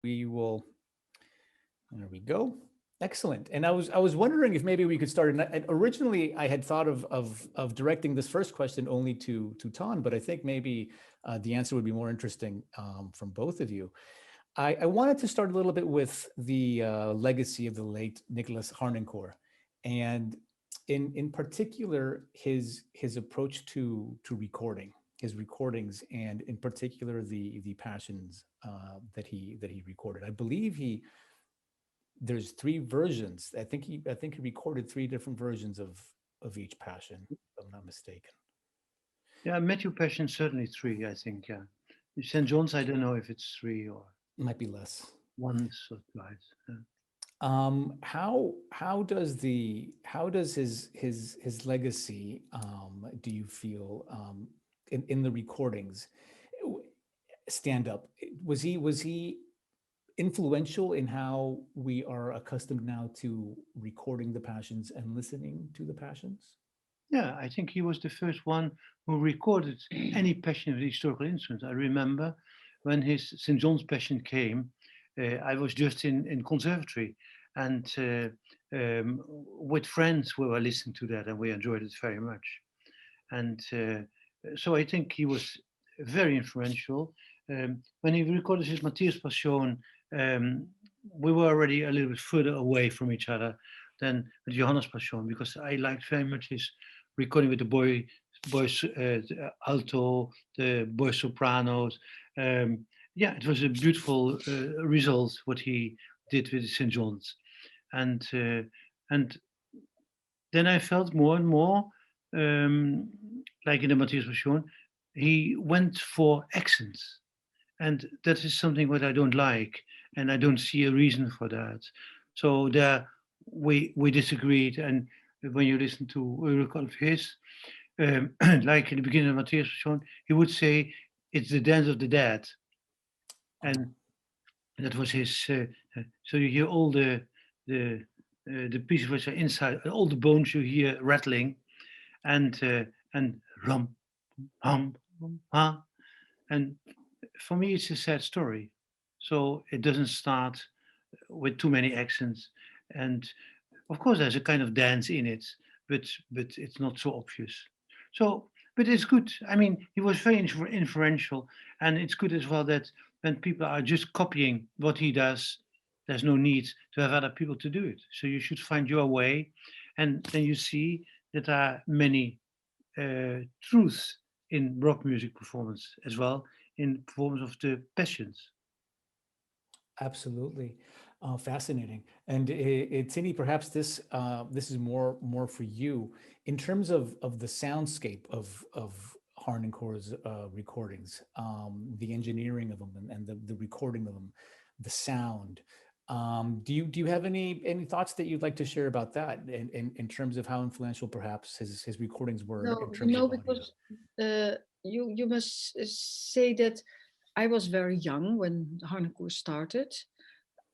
We will, there we go. Excellent. And I was wondering if maybe we could start. And originally, I had thought of directing this first question only to Ton, but I think maybe the answer would be more interesting from both of you. I wanted to start a little bit with the legacy of the late Nicholas Harnoncourt, and in particular his approach to recording, his recordings, and in particular the passions that he recorded. I believe there's three versions. I think he recorded three different versions of each passion, if I'm not mistaken. Yeah, Matthew Passion certainly three, I think. Yeah, St. John's, I don't know if it's three or Might be less. once or twice. Yeah. How does his legacy, do you feel, in the recordings, stand up? Was he influential in how we are accustomed now to recording the passions and listening to the passions? Yeah, I think he was the first one who recorded any Passion of the historical instruments. I remember when his St. John's Passion came, I was just in conservatory, and with friends we were listening to that, and we enjoyed it very much. And so I think he was very influential. When he recorded his Matthias Passion, um, we were already a little bit further away from each other than with Johannes Passion, because I liked very much his recording with the boys alto, the boy sopranos. Yeah, it was a beautiful result what he did with St. John's, and and then I felt more and more, um, like in the Matthias Passion, he went for accents, and that is something what I don't like, and I don't see a reason for that. So there, we disagreed, and when you listen to a record of his, like in the beginning of Matthias Passion, he would say, "It's the dance of the dead," Oh, and that was his. So you hear all the the pieces which are inside, all the bones you hear rattling, and rum, hum, ha, and for me it's a sad story. So it doesn't start with too many accents, and of course there's a kind of dance in it, but it's not so obvious. So, but it's good. I mean, he was very influential, and it's good as well that when people are just copying what he does, there's no need to have other people to do it. So you should find your way, and then you see that there are many truths in rock music performance as well, in performance of the passions. absolutely. Fascinating. And Tini, perhaps this is more for you in terms of the soundscape of Harnoncourt's recordings, the engineering of them, and the recording of them, the sound. Do you have any thoughts that you'd like to share about that in terms of how influential perhaps his recordings were in No, terms of audio? because you must say that I was very young when Harnoncourt started,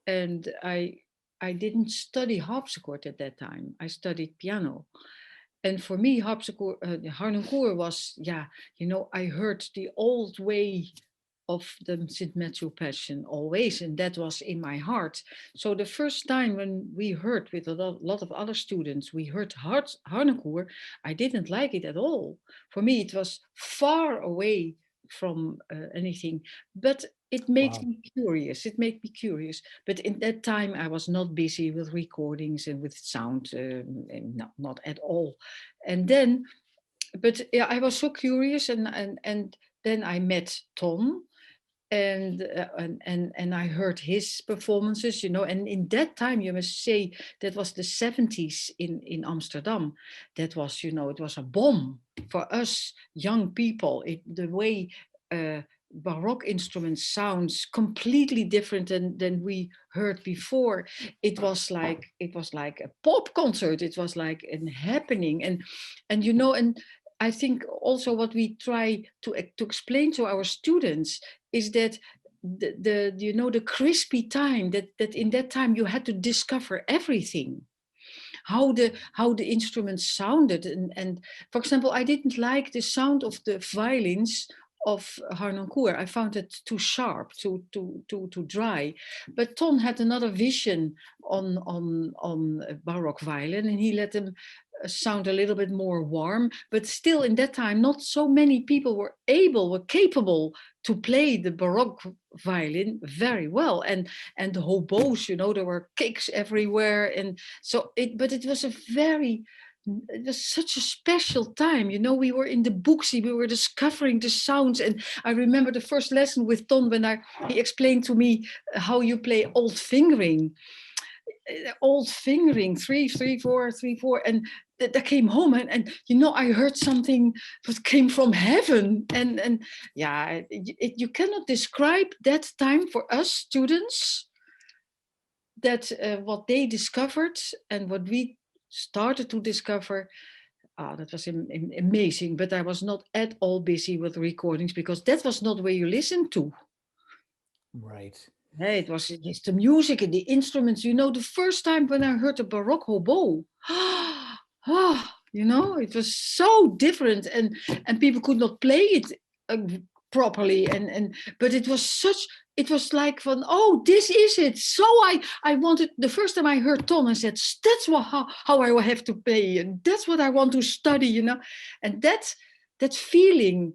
and I didn't study harpsichord at that time. I studied piano, and for me, harpsichord, Harnoncourt was, yeah, I heard the old way of the St. Matthew Passion always, and that was in my heart. So the first time when we heard with a lot of other students, we heard Harnoncourt, I didn't like it at all. For me, it was far away from anything, but it made Wow. me curious. It made me curious. But in that time, I was not busy with recordings and with sound, and not at all. And then, but yeah, I was so curious, and then I met Tom, and I heard his performances, and in that time, you must say, that was the 70s in Amsterdam. That was, it was a bomb for us young people. The way Baroque instruments sounds completely different than we heard before. It was like a pop concert. It was like a happening, and I think also what we try to explain to our students is that the crispy time, that in that time you had to discover everything, how the instruments sounded, and for example, I didn't like the sound of the violins of Harnoncourt. I found it too sharp, too dry. But Ton had another vision on Baroque violin, and he let them sound a little bit more warm. But still, in that time, not so many people were capable to play the Baroque violin very well. And the hobos, there were kicks everywhere, and so but it was it was such a special time. We were in the books, we were discovering the sounds. And I remember the first lesson with Ton when he explained to me how you play old fingering. Old fingering, 3, 3, 4, 3, 4. And that came home and I heard something that came from heaven. And yeah, you cannot describe that time for us students, that what they discovered and what we started to discover, that was amazing. But I was not at all busy with recordings, because that was not where you listened to. Right. Hey, it's the music and the instruments. The first time when I heard the Baroque hobo, it was so different, and people could not play it properly, but it was like, oh, this is it. So I wanted, the first time I heard Ton, I said, that's how I will have to play, and that's what I want to study, and that feeling,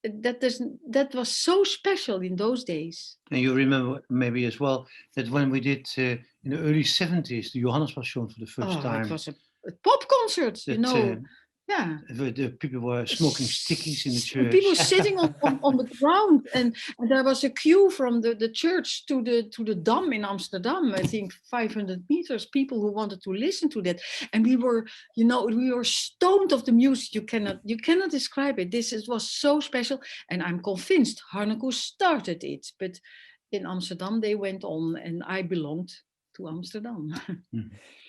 that was so special in those days. And you remember maybe as well that when we did in the early 70s the Johannes Passion for the first time. It was a pop concert, yeah. The people were smoking stickies in the church. People sitting on the ground, and there was a queue from the church to the Dam in Amsterdam. I think 500 meters. People who wanted to listen to that, and we were stoned of the music. You cannot describe it. It was so special, and I'm convinced Harnoncourt started it, but in Amsterdam they went on, and I belonged to Amsterdam.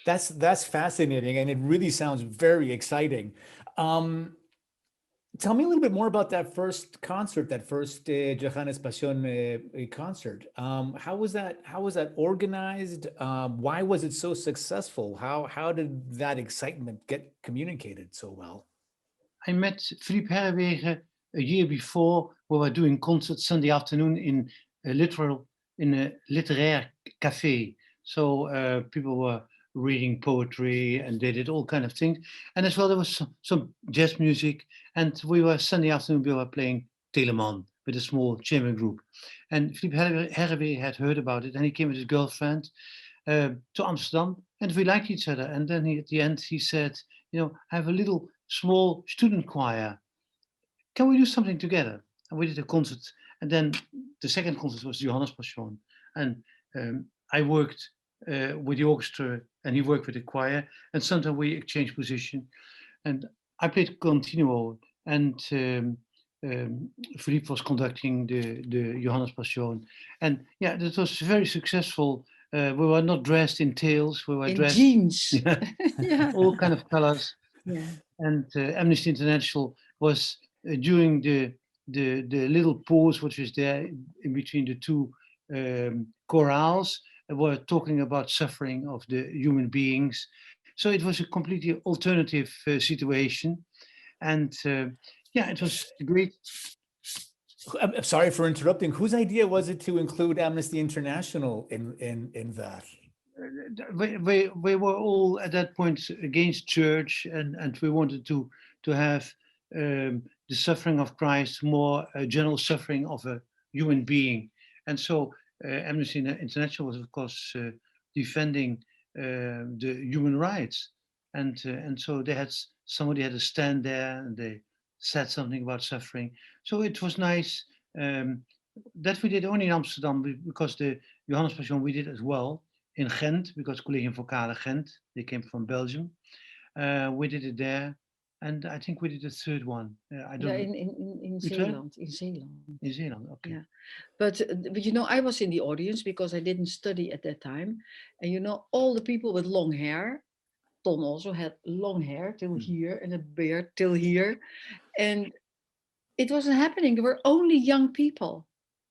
That's fascinating, and it really sounds very exciting. Tell me a little bit more about that first concert, that first Johannes Passion concert. How was that organized? Why was it so successful? How did that excitement get communicated so well? I met Philippe Herrewegen a year before. We were doing concerts Sunday afternoon in a literaire cafe. So people were reading poetry, and they did all kind of things. And as well, there was some jazz music. And Sunday afternoon, we were playing Telemann with a small chamber group. And Philippe Herrewegen had heard about it, and he came with his girlfriend to Amsterdam, and we liked each other. And then at the end, he said, I have a little small student choir. Can we do something together? And we did a concert. And then the second concert was Johannes Passion. And I worked with the orchestra, and he worked with the choir, and sometimes we exchanged position. And I played continuo, and Philippe was conducting the Johannes Passion. And yeah, that was very successful. We were not dressed in tails, we were in dressed jeans. yeah, all kind of colors. Yeah. And Amnesty International was during the little pause which is there in between the two chorales, were talking about suffering of the human beings. So it was a completely alternative situation, and yeah, it was great. I'm sorry for interrupting. Whose idea was it to include Amnesty International in that? We were all at that point against church, and we wanted to have the suffering of Christ more a general suffering of a human being. And so Amnesty International was, of course, defending the human rights, and so somebody had to stand there, and they said something about suffering. So it was nice that we did only in Amsterdam, because the Johannes Passion we did as well in Ghent, because Collegium Vocale Ghent, they came from Belgium. We did it there, and I think we did a third one. I don't know. In Zeeland. In Zeeland. In Zeeland, okay. Yeah, but I was in the audience because I didn't study at that time, and all the people with long hair. Ton also had long hair till here and a beard till here, and it wasn't happening. There were only young people.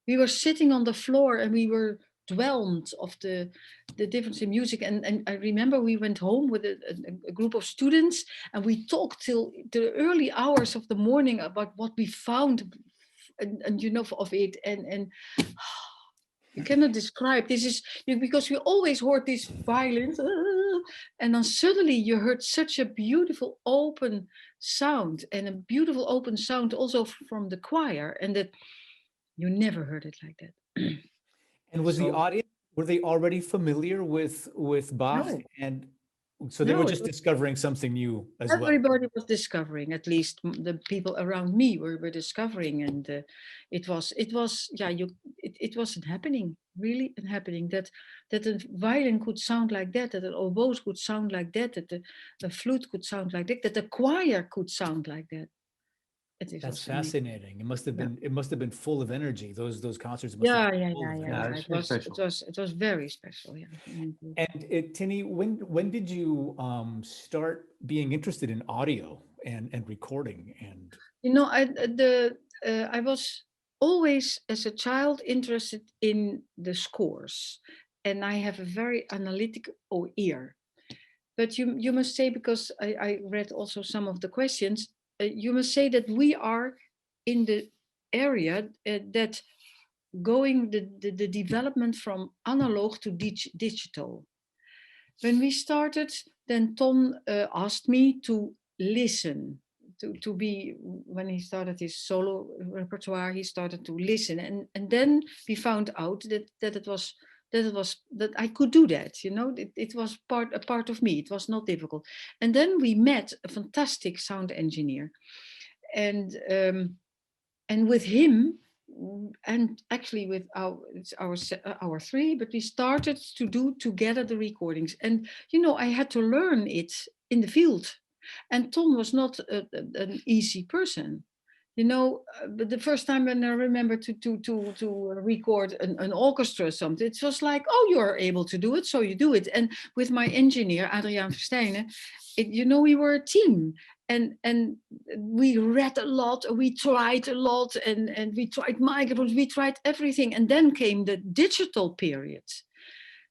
We were sitting on the floor, and we were overwhelmed of the difference in music. And I remember we went home with a group of students, and we talked till the early hours of the morning about what we found and you know of it, and you cannot describe. This is because we always heard this violence, and then suddenly you heard such a beautiful open sound, and a beautiful open sound also from the choir, and that you never heard it like that. And was the So audience, were they already familiar with Bach? no, And so they were no, just discovering something new as well. everybody was discovering, at least the people around me were discovering, and it was yeah, it wasn't happening, really happening, that a violin could sound like that an oboe could sound like that the flute could sound like that the choir could sound like that. It That's was amazing. fascinating. Yeah. It must have been full of energy. Those concerts must have Yeah, been yeah, full yeah, of yeah, Yeah, yeah. energy. it's very special. It was very special. Yeah. Indeed. And Tini, when did you start being interested in audio and recording? And You know, I was always as a child interested in the scores, and I have a very analytical ear. But you must say, because I read also some of the questions, you must say that we are in the area that going the development from analog to digital. When we started, then Tom asked me to listen, to be, when he started his solo repertoire, he started to listen. And then we found out that it was that I could do that, you know, it was a part of me. It was not difficult. And then we met a fantastic sound engineer. And with him, and actually with our three, but we started to do together the recordings. And you know, I had to learn it in the field, and Tom was not an easy person, you know. But the first time when I remember to record an orchestra or something, it was like, oh, you are able to do it, so you do it. And with my engineer Adriaan Verstijnen, you know, we were a team, and we read a lot, we tried a lot, and we tried microphones, we tried everything. And then came the digital period.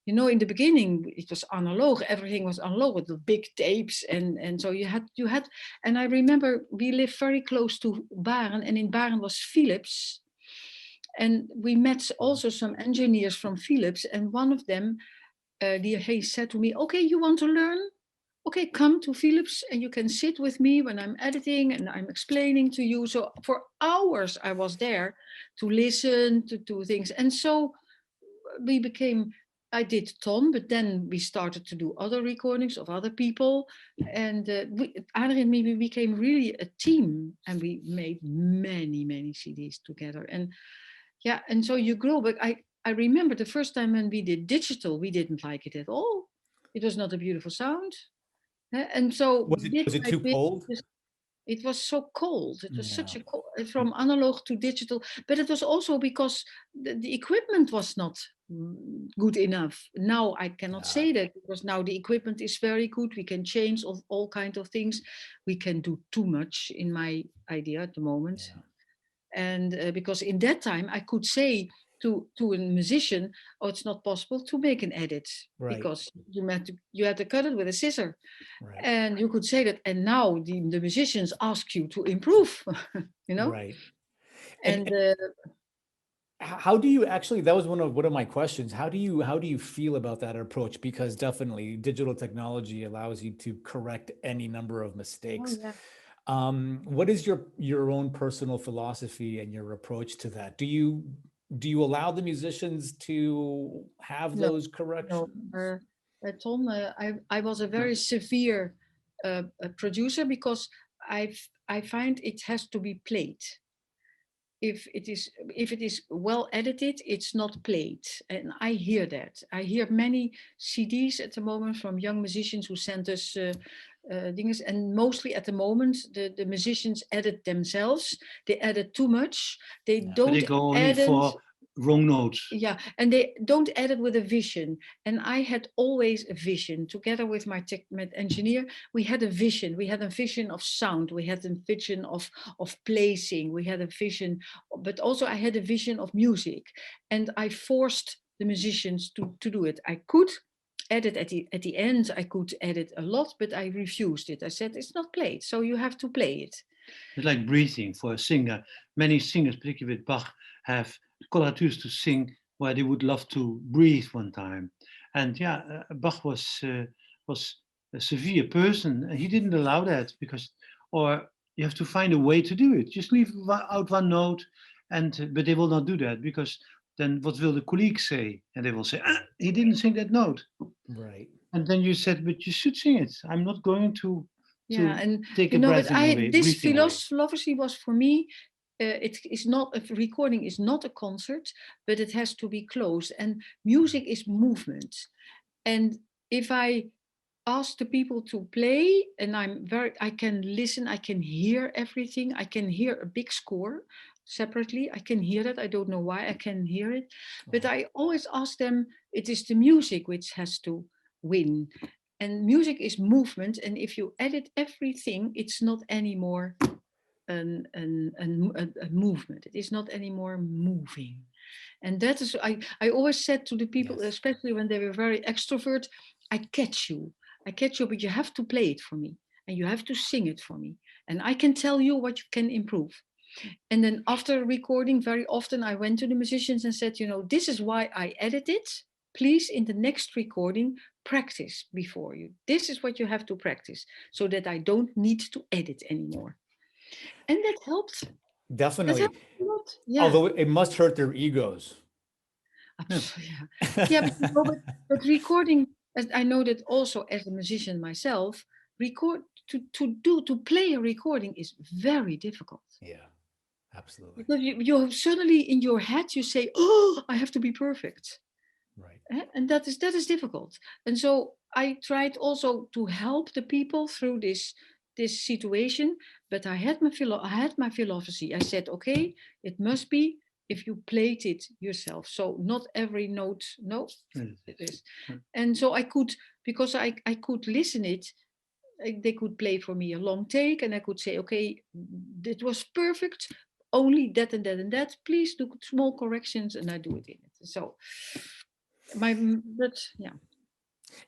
You know, in the beginning it was analog, everything was analog with the big tapes, and so you had. And I remember we lived very close to Baren, and in Baren was Philips, and we met also some engineers from Philips, and one of them, he said to me, okay, you want to learn? Okay, come to Philips and you can sit with me when I'm editing and I'm explaining to you. So for hours I was there to listen to things. And so we became, I did Tom, but then we started to do other recordings of other people. And Adrien and me, we became really a team, and we made many, many CDs together. And yeah, and so you grow. But I remember the first time when we did digital, we didn't like it at all. It was not a beautiful sound. And so bit was it by too bit, cold? it was so cold. It was such Yeah. a cold, from analog to digital. But it was also because the equipment was not good enough. Now I cannot Yeah. say that, because now the equipment is very good. We can change all kinds of things. We can do too much, in my idea at the moment. Yeah. And because in that time I could say to a musician, oh, it's not possible to make an edit, Right. because you had to cut it with a scissor. Right. And you could say that, and now the musicians ask you to improve, you know. Right. And How do you actually, that was one of my questions. How do you feel about that approach? Because definitely digital technology allows you to correct any number of mistakes. yeah. What is your own personal philosophy and your approach to that? Do you allow the musicians to have No, those corrections? Tom, I was a very severe producer, because I find it has to be played. If it is well edited, it's not played. And I hear that. I hear many CDs at the moment from young musicians who send us things, and mostly at the moment the musicians edit themselves. They edit too much. They Yeah. But they don't go only edit. for wrong notes. Yeah, and they don't edit with a vision. And I had always a vision. Together with my engineer, we had a vision. We had a vision of sound. We had a vision of placing. We had a vision, but also I had a vision of music. And I forced the musicians to do it. I could edit at the end. I could edit a lot, but I refused it. I said, it's not played, so you have to play it. It's like breathing for a singer. Many singers, particularly with Bach, have coloratures to sing where they would love to breathe one time. And yeah, Bach was a severe person. And he didn't allow that because, or you have to find a way to do it. Just leave out one note, and but they will not do that because then what will the colleagues say? And they will say, he didn't sing that note. Right. And then you said, but you should sing it. I'm not going to Yeah, and take you a know, but breathing away, this breathing away. philosophy was for me. It is not a recording is not a concert, but it has to be close. And music is movement. And if I ask the people to play, and I can listen, I can hear everything. I can hear a big score separately. I can hear that. I don't know why I can hear it, but I always ask them. It is the music which has to win. And music is movement, and if you edit everything, it's not anymore a movement. It is not anymore moving. And that is, I always said to the people, Yes. especially when they were very extrovert, I catch you, but you have to play it for me, and you have to sing it for me, and I can tell you what you can improve. And then after recording, very often I went to the musicians and said, this is why I edit it. Please, in the next recording, practice before you. This is what you have to practice so that I don't need to edit anymore. And that helped. That Definitely. helped a lot. Yeah. Although it must hurt their egos. Yeah, but recording, as I know that also as a musician myself, to play a recording is very difficult. Yeah, absolutely. Because you suddenly in your head you say, oh, I have to be perfect. Right. And that is difficult. And so I tried also to help the people through this situation, but I had my philosophy. I said, okay, it must be if you played it yourself. So not every note, no, it is. And so I could, because I could listen it, they could play for me a long take, and I could say, okay, it was perfect, only that and that and that. Please do small corrections, and I do it in it. So but yeah.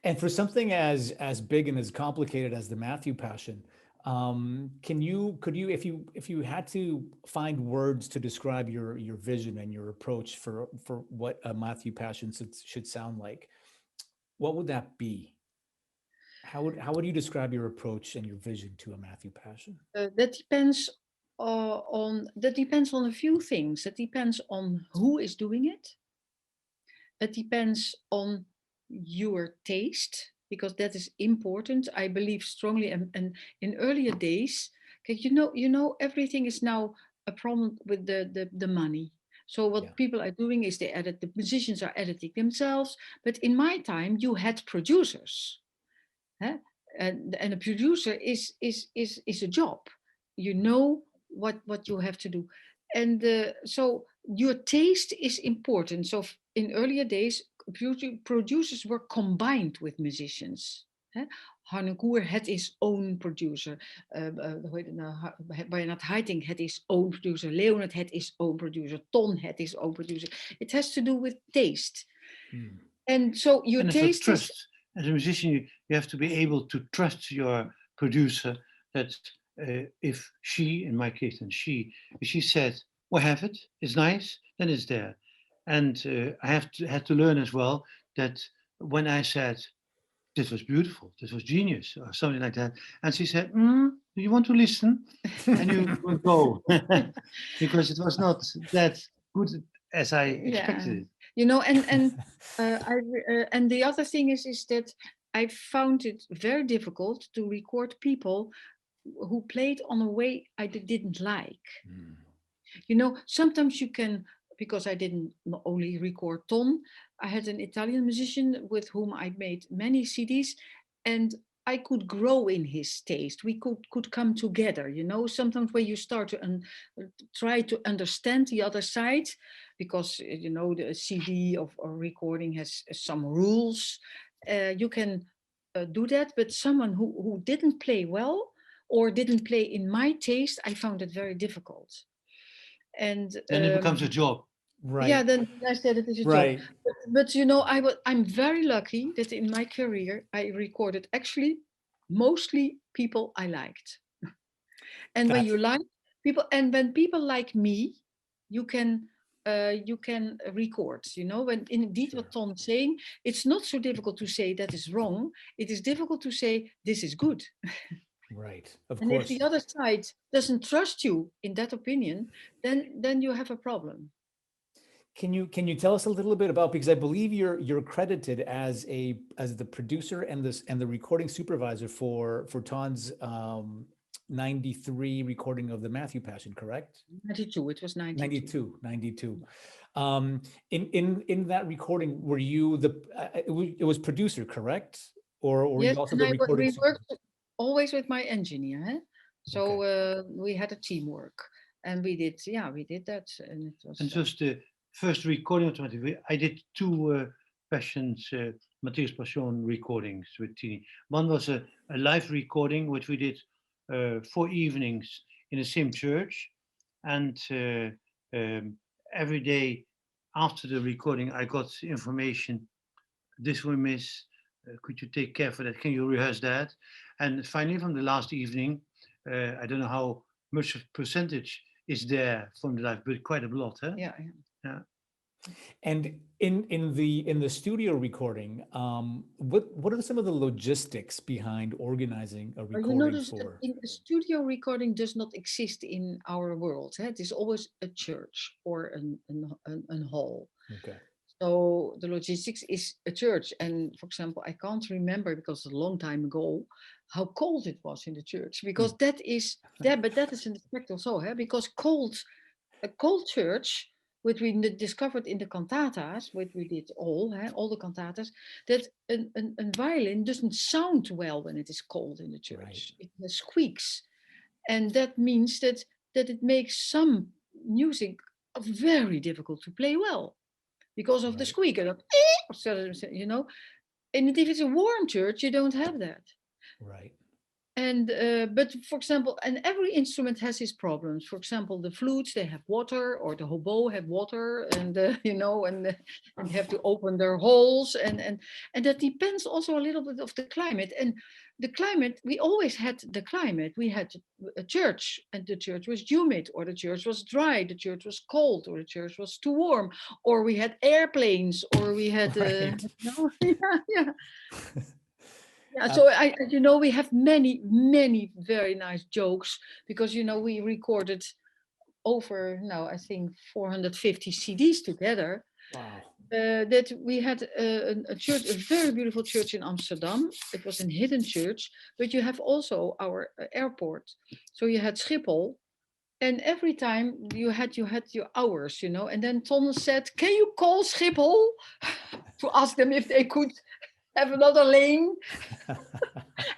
And for something as big and as complicated as the Matthew Passion, could you, if you had to find words to describe your vision and your approach for what a Matthew Passion should sound like, what would that be? How would you describe your approach and your vision to a Matthew Passion? That depends on a few things. It depends on who is doing it. It depends on your taste, because that is important. I believe strongly, and in earlier days, okay, everything is now a problem with the money. So what people are doing is the musicians are editing themselves. But in my time, you had producers, huh? And a producer is a job. You know what you have to do, and so your taste is important. So in earlier days, producers were combined with musicians. Harne Koer had his own producer. Bernard Haitink had his own producer. Leonard had his own producer. Ton had his own producer. It has to do with taste. And so your taste trust. is... As a musician, you have to be able to trust your producer that if she, in my case, if she said, "Well, have it, it's nice," then it's there. And I had to learn as well that when I said, "This was beautiful, this was genius," or something like that, and she said, "Do you want to listen?" And you will go because it was not that good as I expected it. And the other thing is that I found it very difficult to record people who played on a way I didn't like. Sometimes you can, because I didn't only record Ton, I had an Italian musician with whom I made many CDs, and I could grow in his taste. We could come together, sometimes when you start to try to understand the other side, because, the CD or recording has some rules. You can do that, but someone who didn't play well or didn't play in my taste, I found it very difficult. And then it becomes a job. Right. Yeah, then I said it is a job. But I'm very lucky that in my career I recorded actually mostly people I liked. And when you Gotcha. like people, and when people like me, you can record. You know, when indeed Sure. what Ton is saying, it's not so difficult to say that is wrong. It is difficult to say this is good. Right. Of And if course. the other side doesn't trust you in that opinion, then you have a problem. Can you tell us a little bit about, because I believe you're credited as the producer and the recording supervisor for Ton's 93 recording of the Matthew Passion, correct? 92. It was 92. 92, 92. In that recording, were you it was producer, correct? Or were Yes, you also and the recording we supervisor? worked always with my engineer. Eh? So we had a teamwork, and we did that, and it was. And it was the first recording of 20. I did two Passions, Matthäus Passion recordings with Tini. One was a live recording, which we did 4 evenings in the same church. And every day after the recording, I got information. This we miss. Could you take care for that? Can you rehearse that? And finally, from the last evening, I don't know how much of percentage is there from the live, but quite a lot, huh? Yeah. Yeah. And in the studio recording, what are some of the logistics behind organizing a You recording notice that for? in a studio recording does not exist in our world. Eh? It is always a church or an hall. Okay. So the logistics is a church. And for example, I can't remember because it's a long time ago how cold it was in the church, because that is there, but that is an aspect also, eh? Because a cold church, which we discovered in the cantatas, which we did all the cantatas, that a violin doesn't sound well when it is cold in the church. Right. It squeaks. And that means that it makes some music very difficult to play well because of the Right. squeak. You know, and if it's a warm church, you don't have that. Right. And but for example, and every instrument has its problems. For example, the flutes, they have water, or the hobo have water, and and have to open their holes, and that depends also a little bit of the climate. And the climate, we always had the climate. We had a church, and the church was humid, or the church was dry, the church was cold, or the church was too warm, or we had airplanes, or we had Right. yeah. Yeah, so we have many very nice jokes, because we recorded over now I think 450 CDs together. Wow. That we had a church, a very beautiful church in Amsterdam. It was a hidden church, but you have also our airport. So you had Schiphol, and every time you had your hours, and then Ton said, "Can you call Schiphol to ask them if they could have another lane?"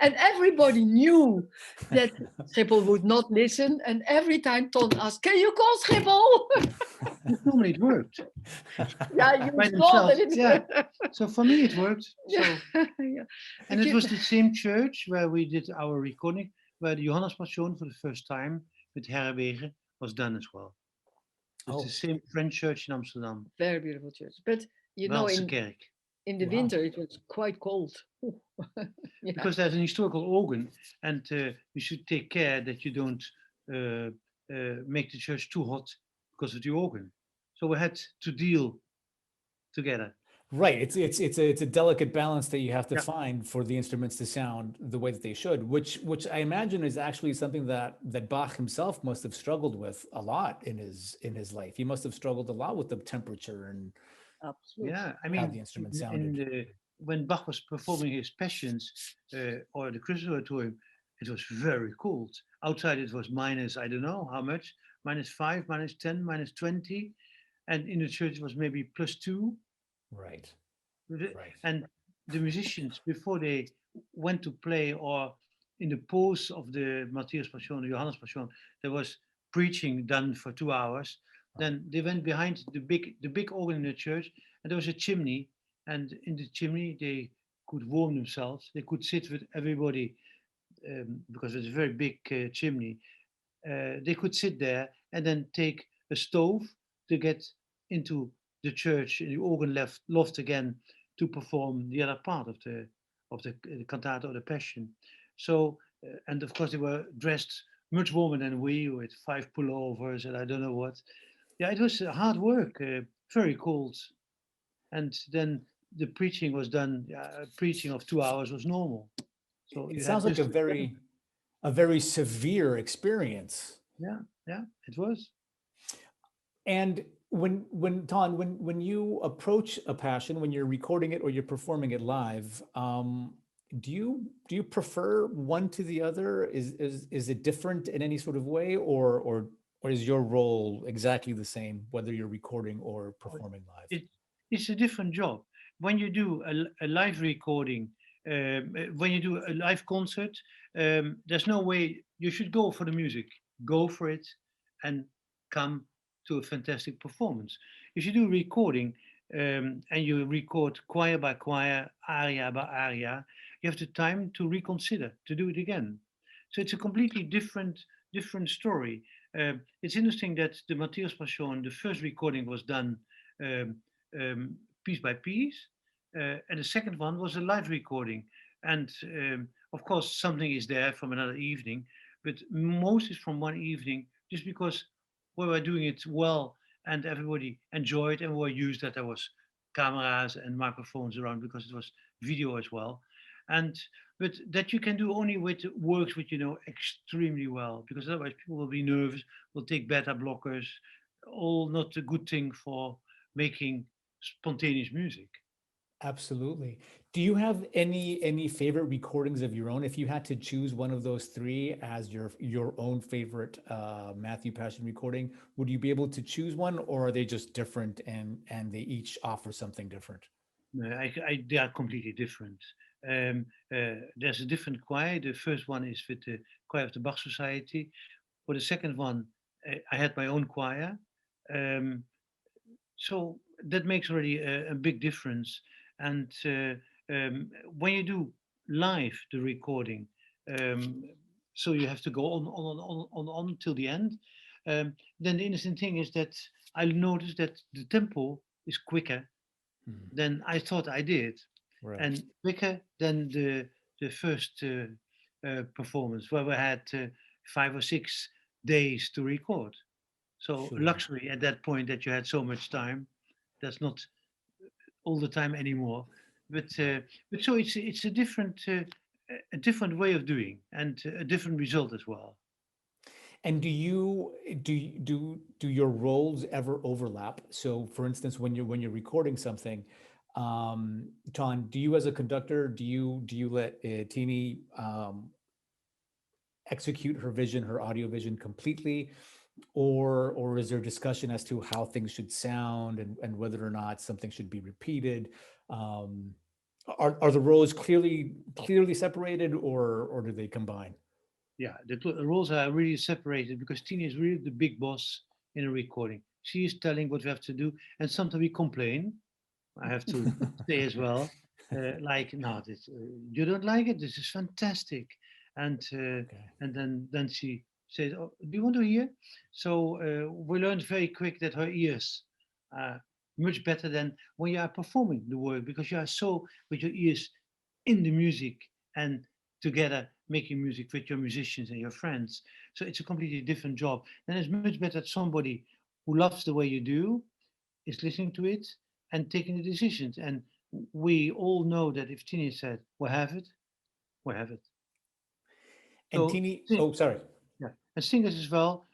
And everybody knew that Schiphol would not listen. And every time Ton asked, "Can you call Schiphol?" Normally it worked. Yeah, you By saw that themselves, yeah. So for me it worked. So, Yeah. and it was the same church where we did our recording, where the Johannes Passion for the first time with Herwegen was done as well. It's the same French church in Amsterdam. Very beautiful church. But Welse Kerk. in the Wow. winter it was quite cold. Yeah. Because there's an historical organ, and you should take care that you don't make the church too hot because of the organ. So we had to deal together. Right. It's a delicate balance that you have to Yeah. find for the instruments to sound the way that they should, which I imagine is actually something that Bach himself must have struggled with a lot in his life. He must have struggled a lot with the temperature and Absolutely. Yeah, I how mean, the instrument sounded. when Bach was performing his Passions or the Conservatorium, it was very cold. Outside it was minus, I don't know how much, -5, -10, -20. And in the church it was maybe +2. Right. Right. And the musicians, before they went to play or in the pause of the Matthias Passion, the Johannes Passion, there was preaching done for 2 hours. Then they went behind the big organ in the church, and there was a chimney. And in the chimney, they could warm themselves. They could sit with everybody because it's a very big chimney. They could sit there and then take a stove to get into the church in the organ loft again to perform the other part of the cantata or the passion. So and of course they were dressed much warmer than we, with 5 pullovers and I don't know what. Yeah, it was hard work, very cold. And then the preaching was done. Preaching of 2 hours was normal. So It you had sounds like just a very severe experience. yeah, yeah, it was. And when Ton, when you approach a passion, when you're recording it or you're performing it live, do you prefer one to the other? Is it different in any sort of way, or is your role exactly the same whether you're recording or performing live? It, it's a different job. When you do a live recording, when you do a live concert, there's no way you should go for the music. Go for it and come to a fantastic performance. If you do recording and you record choir by choir, aria by aria, you have the time to reconsider, to do it again. So it's a completely different story. It's interesting that the Matthäus Passion, the first recording was done um, piece by piece, and the second one was a live recording. And of course, something is there from another evening, but most is from one evening, just because we were doing it well and everybody enjoyed, and we were used that there was cameras and microphones around because it was video as well. And but that you can do only with works which you know extremely well, because otherwise people will be nervous, will take beta blockers, all not a good thing for making spontaneous music. Absolutely. Do you have any favorite recordings of your own? If you had to choose one of those three as your own favorite Matthew Passion recording, would you be able to choose one, or are they just different and they each offer something different? They are completely different. There's a different choir. The first one is with the choir of the Bach Society. For the second one, I had my own choir. Um, so that makes already a big difference. And when you do live the recording, um, so you have to go on till the end. Then the interesting thing is that I noticed that the tempo is quicker Mhm. than I thought I did, Right. and quicker than the first performance where we had 5 or 6 days to record. So Sure. luxury at that point that you had so much time. That's not all the time anymore. But Right. but so it's a different way of doing and a different result as well. And do your roles ever overlap? So, for instance, when you're recording something, Ton, do you as a conductor do you let Tini execute her vision, her audio vision completely, or is there discussion as to how things should sound and whether or not something should be repeated? Um, are the roles clearly separated, or do they combine? Yeah, the roles are really separated because Tina is really the big boss in a recording. She is telling what we have to do, and sometimes we complain. I have to say as well, like, no, this, you don't like it. This is fantastic, and Okay. and then she says, oh, do you want to hear? So we learned very quick that her ears are much better than when you are performing the work, because you are so with your ears in the music and together making music with your musicians and your friends. So it's a completely different job. Then it's much better that somebody who loves the way you do is listening to it and taking the decisions. And we all know that if Tini said, we have it, we have it. And So, Tini, oh, sorry. yeah. And singers as well,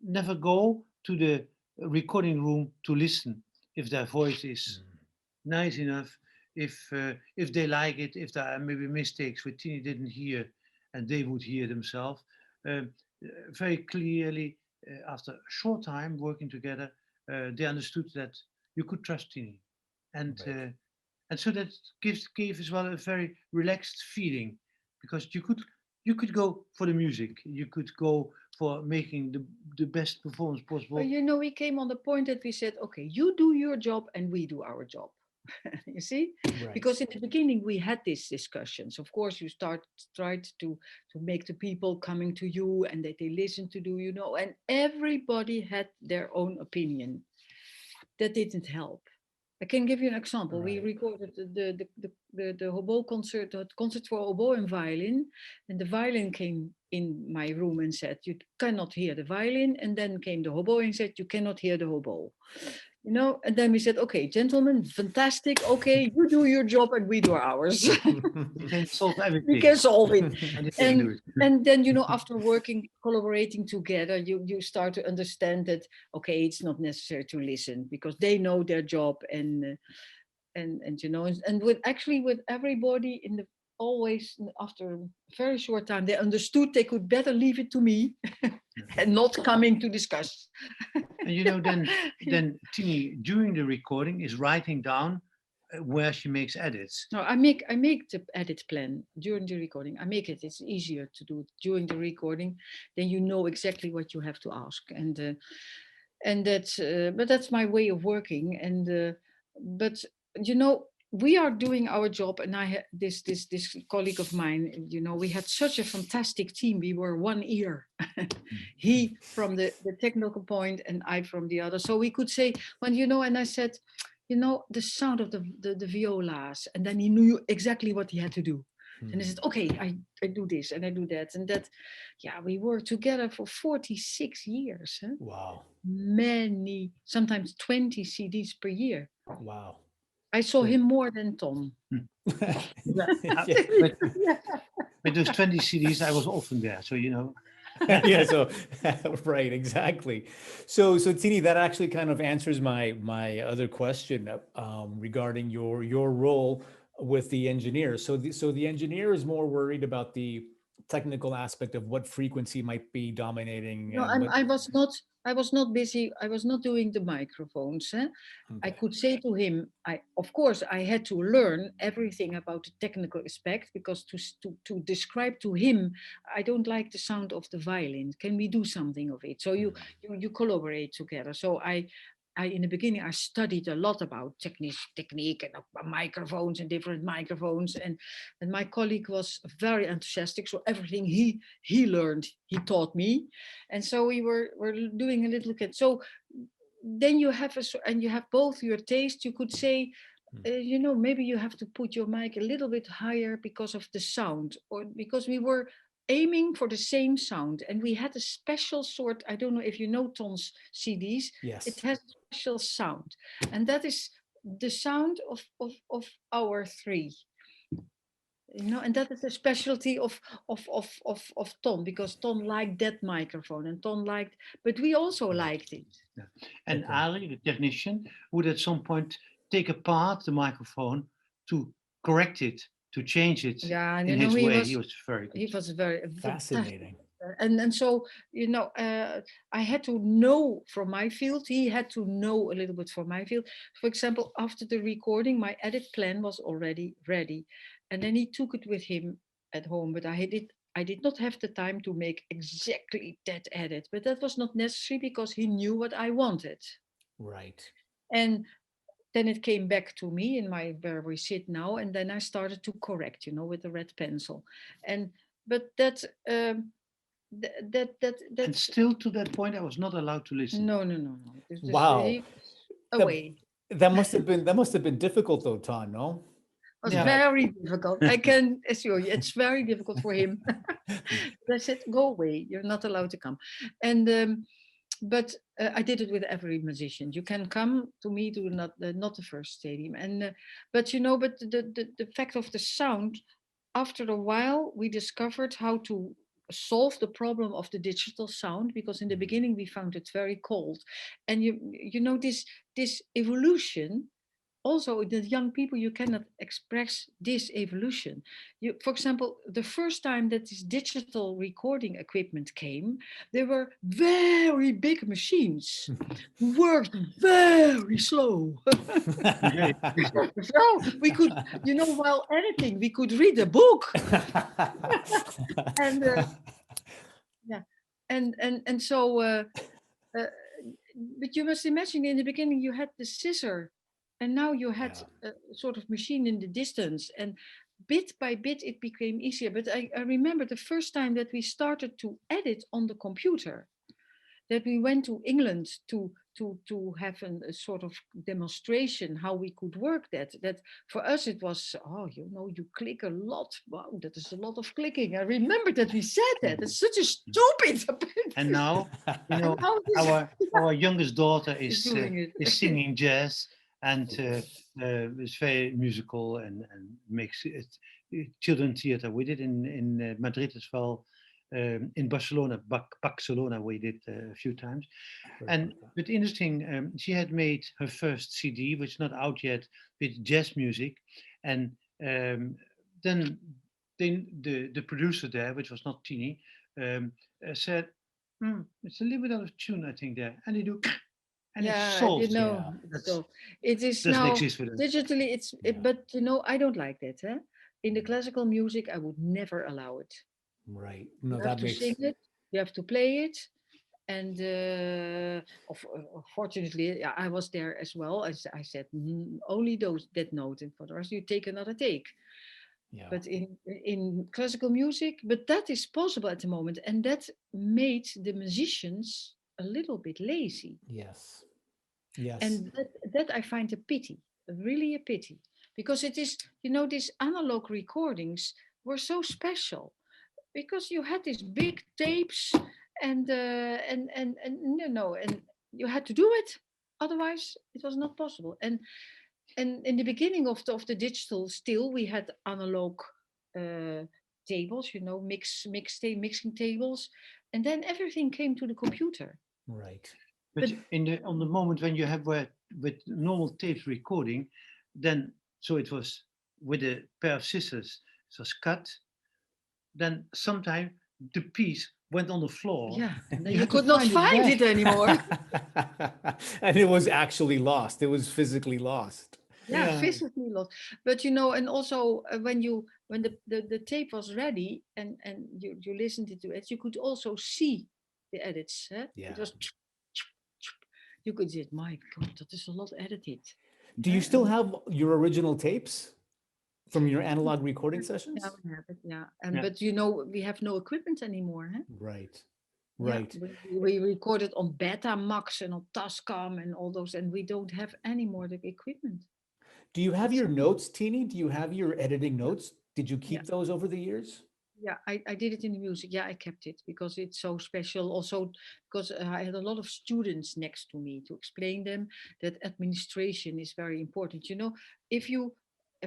never go to the recording room to listen if their voice is Mm, nice enough, if they like it, if there are maybe mistakes which Tini didn't hear and they would hear themselves. Um, Very clearly, after a short time working together, they understood that you could trust Tini. And right. and so that gave as well a very relaxed feeling, because you could go for the music, you could go for making the best performance But possible. you know, we came on the point that we said, okay, you do your job and we do our job. You see, Right. because in the beginning we had these discussions. Of course, you tried to make the people coming to you and that they listen to do, you know, and everybody had their own opinion. That didn't help. I can give you an example. We Right. recorded the oboe concert, the concert for oboe and violin, and the violin came in my room and said, you cannot hear the violin. And then came the hobo and said, you cannot hear the hobo. You know, and then we said, okay, gentlemen, fantastic. Okay, you do your job and we do ours. We can solve everything. We can solve it. And they can do it. And then, you know, after working, collaborating together, you start to understand that, okay, it's not necessary to listen because they know their job. And you know, and with everybody in the, always after a very short time, they understood they could better leave it to me and not coming to discuss. And you know, then Tini, during the recording, is writing down where she makes edits. No, I make the edit plan during the recording. I make it. It's easier to do it during the recording. Then you know exactly what you have to ask, and that's. But that's my way of working. And but you know, we are doing our job, and I had this colleague of mine. You know, we had such a fantastic team. We were one ear. He from the technical point, and I from the other. So we could say, when you know, and I said, you know, the sound of the violas, and then he knew exactly what he had to do. And I said, okay, I do this and I do that. And that, yeah, we worked together for 46 years. Huh? Wow. Many, sometimes 20 CDs per year. Wow. I saw him more than Tom. With those 20 CDs, I was often there. So, you know. Yeah, so right, exactly. So Tini, that actually kind of answers my other question regarding your role with the engineer. So the engineer is more worried about the technical aspect of what frequency might be dominating. No, and what, I was not busy. I was not doing the microphones. Huh? I okay. could say to him, of course, I had to learn everything about the technical aspect, because to describe to him, I don't like the sound of the violin. Can we do something of it? So you collaborate together. So I in the beginning, I studied a lot about technique and microphones and different microphones. And my colleague was very enthusiastic. So everything he learned, he taught me. And so we were doing a little bit. So then you have and you have both your taste. You could say, you know, maybe you have to put your mic a little bit higher because of the sound, or because we were aiming for the same sound. And we had a special sort, I don't know if you know Tom's CDs. Yes. It has a special sound. And that is the sound of our three. You know, and that is a specialty of Tom, because Tom liked that microphone and Tom liked, but we also liked it. Yeah. And Okay. Ali, the technician, would at some point take apart the microphone to correct it, to change it Yeah, in his way. He was very good. He was very Fascinating. and so, you know, I had to know from my field. He had to know a little bit from my field. For example, after the recording, my edit plan was already ready, and then he took it with him at home. But I did not have the time to make exactly that edit. But that was not necessary because he knew what I wanted. Right. And then it came back to me in my where we sit now, and then I started to correct, you know, with the red pencil. And but that. And still to that point, I was not allowed to listen. No. Wow. Away. That must have been difficult though, Ton, no? It was Yeah. very difficult. I can assure you, it's very difficult for him. I said, "Go away. You're not allowed to come." And but I did it with every musician. You can come to me to not the first stadium. And but you know, but the fact of the sound. After a while, we discovered how to solve the problem of the digital sound, because in the beginning we found it very cold. And you know, this evolution, also the young people, you cannot express this evolution. For example, the first time that this digital recording equipment came, they were very big machines, worked very slow. So we could, you know, while editing, we could read a book. And yeah, and so but you must imagine, in the beginning you had the scissor, and now you had a sort of machine in the distance, and bit by bit it became easier. But I remember the first time that we started to edit on the computer, that we went to England to to have a sort of demonstration how we could work that for us it was, oh, you click a lot, wow, that is a lot of clicking. I remember that we said that it's such a stupid And now, you and know, now it is, our youngest daughter is is doing it. singing jazz and is very musical and makes it children theater. We did in Madrid as well. In Barcelona, Barcelona, we did a few times. And but interesting, she had made her first CD, which is not out yet, with jazz music, and then the producer there, which was not Tini, said, "It's a little bit out of tune, I think there," and they do, and it's Yeah, solved. Yeah. so it is Doesn't now exist with us. digitally. Yeah. But I don't like that. Huh? In the classical music, I would never allow it. Right. No, You have that to makes sing it, you have to play it, and fortunately, yeah, I was there as well. As I said, only those that note, and for the rest, you take another take. yeah. But in classical music, but that is possible at the moment, and that made the musicians a little bit lazy. Yes. Yes. And that I find a pity, really a pity, because it is, these analog recordings were so special because you had these big tapes and and you had to do it, otherwise it was not possible. And in the beginning of the digital, still we had analog uh, tables, mixing tables, and then everything came to the computer. Right. But But on the moment when you have with normal tapes recording, then so it was with a pair of scissors, it was cut. Then sometime the piece went on the floor. yeah, and then You you had to could not find it find back. it anymore. And it was actually lost. It was physically lost. Yeah, Yeah. physically lost. But and also when the tape was ready and you listened to it, you could also see the edits. It Yeah. was you could say, my God, that is a lot edited. Do you Eh, still and have your original tapes from your yeah, analog recording yeah, sessions? we have it, yeah. Yeah. But we have no equipment anymore. Right. Yeah, Right. we recorded on Betamax and on Tascam and all those, and we don't have any more the equipment. Do you have It's your sad. notes, Teeny? Do you have your editing Yeah, notes? Did you yeah. keep those over the years? Yeah, I did it in the music. Yeah, I kept it because it's so special. Also, because I had a lot of students next to me to explain them that administration is very important. If you,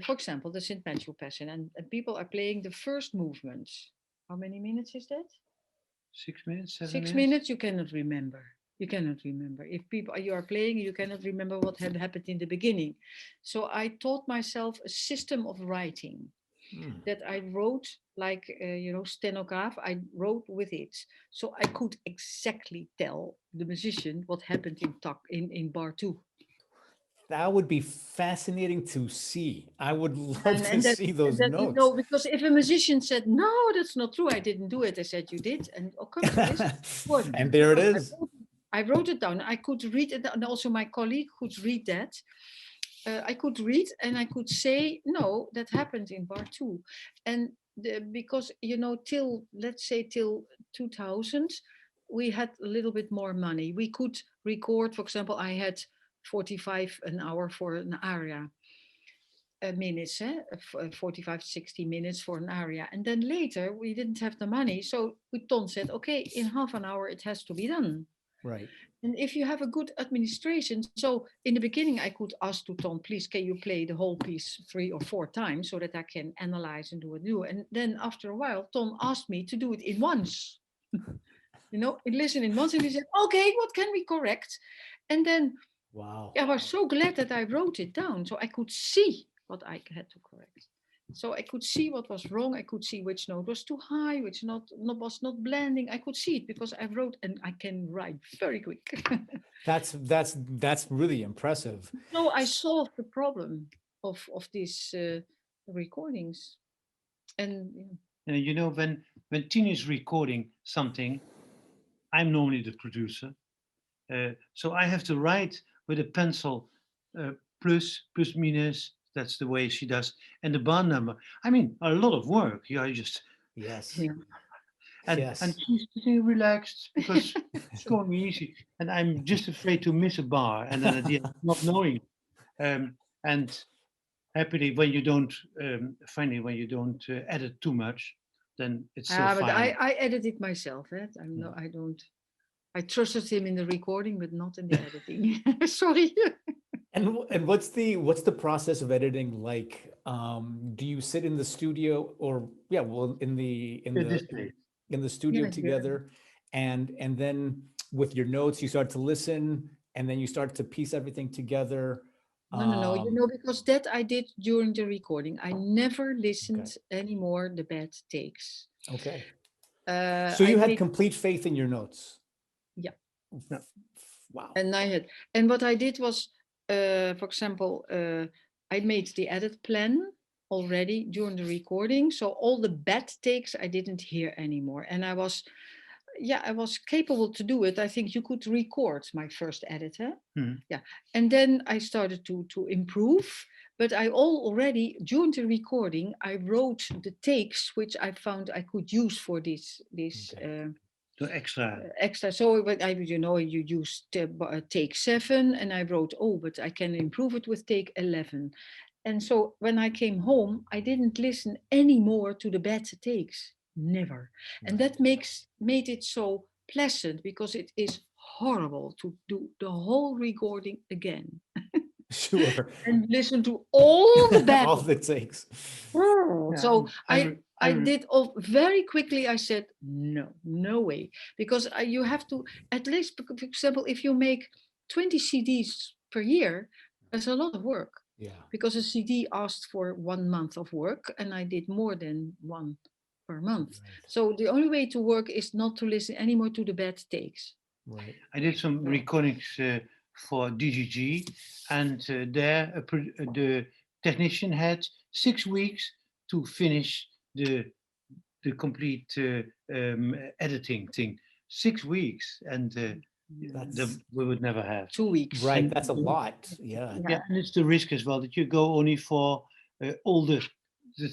for example, the St. Matthew Passion, and people are playing the first movement. How many minutes is that? 6 minutes, 7 minutes. 6 minutes, you cannot remember. You cannot remember. If people you are playing, you cannot remember what had happened in the beginning. So I taught myself a system of writing Hmm. that I wrote like stenograph. I wrote with it, so I could exactly tell the musician what happened in bar two. That would be fascinating to see. I would love And to and that see those that notes. because if a musician said no, that's not true, I didn't do it. I said you did, and come to listen. What? And there it No, is. I wrote it down. I could read it, and also my colleague could read that. I could read and I could say, no, that happened in bar two. And because, till, let's say, till 2000, we had a little bit more money. We could record, for example, I had 45 an hour for an aria. Minutes, 45, 60 minutes for an aria. And then later we didn't have the money. So Ton said, okay, in half an hour it has to be done. Right. And if you have a good administration, so in the beginning, I could ask to Ton, please, can you play the whole piece 3 or 4 times so that I can analyze and do it new? And then after a while, Ton asked me to do it in once. Listen in once, and he said, okay, what can we correct? And then Wow. I was so glad that I wrote it down so I could see what I had to correct. So I could see what was wrong. I could see which note was too high, which was not blending. I could see it because I wrote, and I can write very quick. That's really impressive. So I solved the problem of these recordings. And When Tini is recording something, I'm normally the producer, so I have to write with a pencil, plus minus. That's the way she does, and the bar number. I mean, a lot of work. You just Yes. yeah. And Yes. she's sitting relaxed because it's going easy. And I'm just afraid to miss a bar and then at the end not knowing. And happily, when you don't, finally, when you don't edit too much, then it's still But fine. I edit it myself. I'm Yeah. no, I don't. I trusted him in the recording, but not in the editing. Sorry. And what's the process of editing like? Do you sit in the studio or yeah, well, At this stage. in the studio Yeah, yeah. together, and then with your notes you start to listen, and then you start to piece everything together. No. You Um, know, because that I did during the recording. I never okay, listened anymore the bad takes. okay. So I you had made, complete faith in your notes. yeah, No. Wow. and I had, and what I did was, for example, I made the edit plan already during the recording. So all the bad takes I didn't hear anymore. And I was capable to do it. I think you could record my first edit, huh? Mhm. Yeah, and then I started to improve. But I already during the recording I wrote the takes which I found I could use for this Okay. So extra. extra. So but I you use take 7, and I wrote, oh, but I can improve it with take 11. And so when I came home, I didn't listen anymore to the bad takes. Never. And Right. that made it so pleasant because it is horrible to do the whole recording again Sure. and listen to all the bad. All the takes. Yeah, So I I'm did all very quickly. I said no way, because you have to at least, for example, if you make 20 CDs per year, that's a lot of work, Yeah. because a CD asked for 1 month of work, and I did more than one per month. Right. So the only way to work is not to listen anymore to the bad takes. Right. I did some So, recordings for DGG, and there the technician had 6 weeks to finish the complete editing thing. 6 weeks, and That's we would never have. 2 weeks. right. And That's a lot. Yeah. yeah, and it's the risk as well that you go only for all the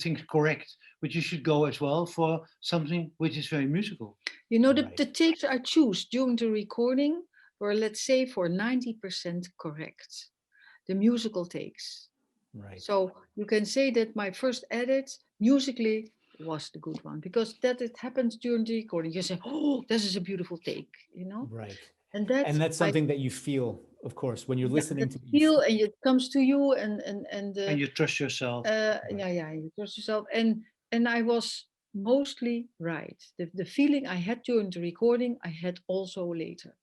things correct, but you should go as well for something which is very musical. You know, Right. the takes I choose during the recording were, let's say, for 90% correct. The musical takes. Right. So you can say that my first edit musically was the good one, because that it happens during the recording. You say, "Oh, this is a beautiful take," Right. and that And that's I something that you feel, of course, when you're yeah, listening that to it, you feel, feel. and it comes to you, and And you trust yourself. yeah, you trust yourself, and I was mostly right. The feeling I had during the recording, I had also later.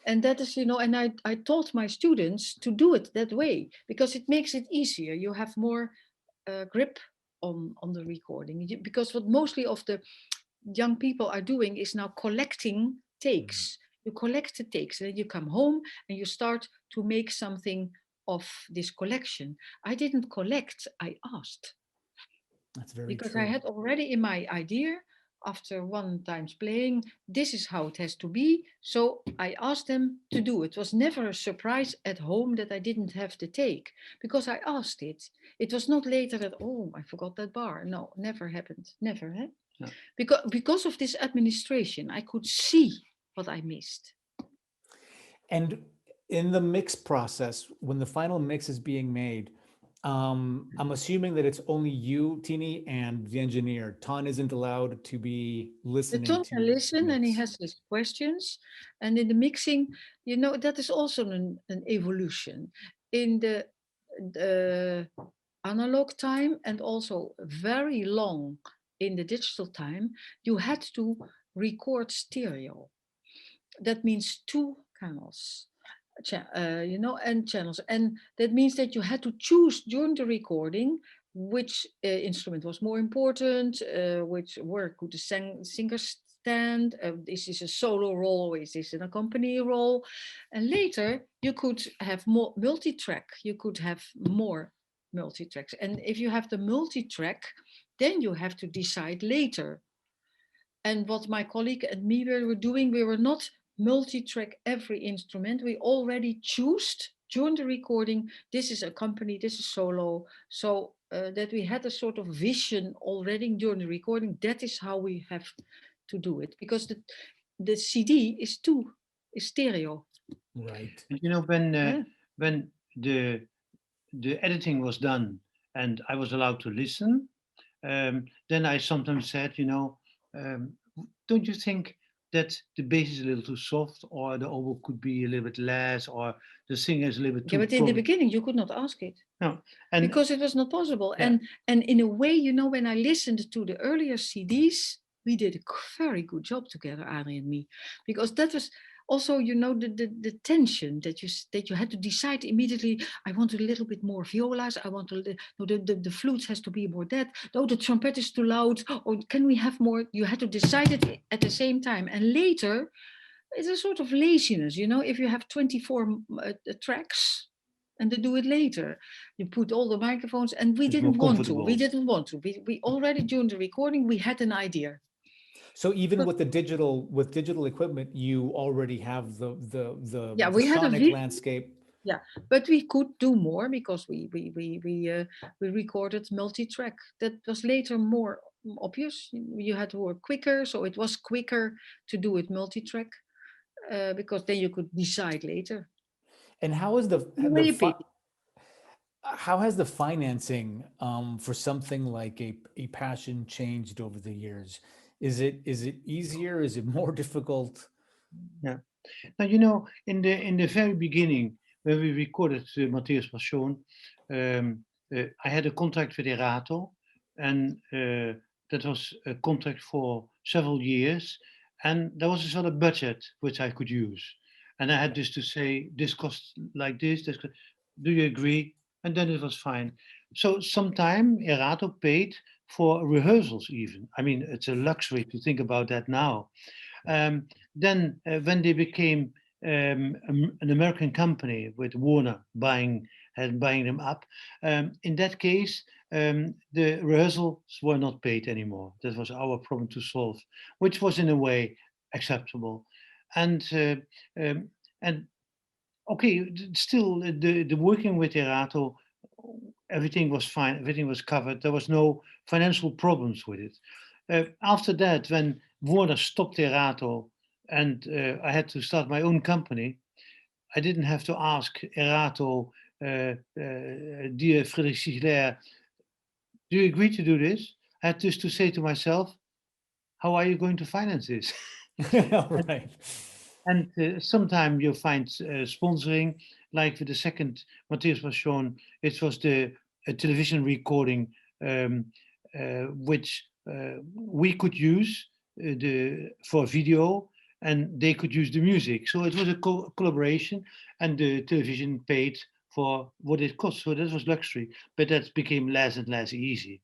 And that is, and I taught my students to do it that way, because it makes it easier. You have more grip on the recording, because what mostly of the young people are doing is now collecting takes. You collect the takes, and then you come home and you start to make something of this collection. I didn't collect, I asked, That's very because I true. had already in my idea, after one time's playing, this is how it has to be. So I asked them to do it. It was never a surprise at home that I didn't have the take, because I asked it. It was not later that, oh, I forgot that bar. No, never happened. Never, eh? No. Because of this administration, I could see what I missed. And in the mix process, when the final mix is being made, I'm assuming that it's only you, Tini, and the engineer. Ton isn't allowed to be The listening Tom to can the listen, and he mix. has his questions. And in the mixing, that is also an evolution. In the analog time, and also very long in the digital time, you had to record stereo. That means two canals, and channels. And that means that you had to choose during the recording which instrument was more important, where could the singer stand, is this a solo role, or is this an accompany role. And later you could have more multi-track, you could have more multi-tracks. And if you have the multi-track, then you have to decide later. And what my colleague and me were doing, we were not multi-track every instrument. We already chose during the recording, this is a company, this is solo. So that we had a sort of vision already during the recording. That is how we have to do it because the CD is stereo. Right. And you know, when the editing was done and I was allowed to listen, then I sometimes said, you know, don't you think that the bass is a little too soft, or the oboe could be a little bit less, or the singer is a little bit Yeah, too but in the beginning you could not ask it. No, and because it was not possible. Yeah. And in a way, you know, when I listened to the earlier CDs, we did a very good job together, Adrie and me, because that was also, you know, the tension that you had to decide immediately. I want a little bit more violas. I want no, the flutes has to be more that. No, the trumpet is too loud. Or can we have more? You had to decide it at the same time. And later, it's a sort of laziness, you know, if you have 24 tracks and they do it later. You put all the microphones, and we It's didn't more want to. We comfortable. didn't want to. We already during the recording, we had an idea. So even But- with digital equipment, you already have Yeah, the we had a sonic landscape. but we could do more because we recorded multi-track. That was later more obvious. You had to work quicker, so it was quicker to do it multi-track because then you could decide later. And how is the Way big. how has the financing for something like a passion changed over the years? Is it easier? Is it more difficult? Now, you know, in the very beginning, when we recorded Matthäus Passion, I had a contract with Erato, and that was a contract for several years, and there was a sort of budget which I could use, and I had just to say, this costs like this. Do you agree? And then it was fine. So sometime Erato paid for rehearsals even. I mean, it's a luxury to think about that now. Then when they became an American company with Warner buying them up, in that case, the rehearsals were not paid anymore. That was our problem to solve, which was in a way acceptable. And um, and okay, still the working with Erato, everything was fine, everything was covered. There was no financial problems with it. After that, when Warner stopped Erato and I had to start my own company, I didn't have to ask Erato, dear Friedrich Ziegler, do you agree to do this? I had just to say to myself, how are you going to finance this? Right. And sometimes you find sponsoring, like with the second Matthäus Passion, it was the television recording which we could use for video, and they could use the music. So it was a collaboration, and the television paid for what it cost. So that was luxury, but that became less and less easy.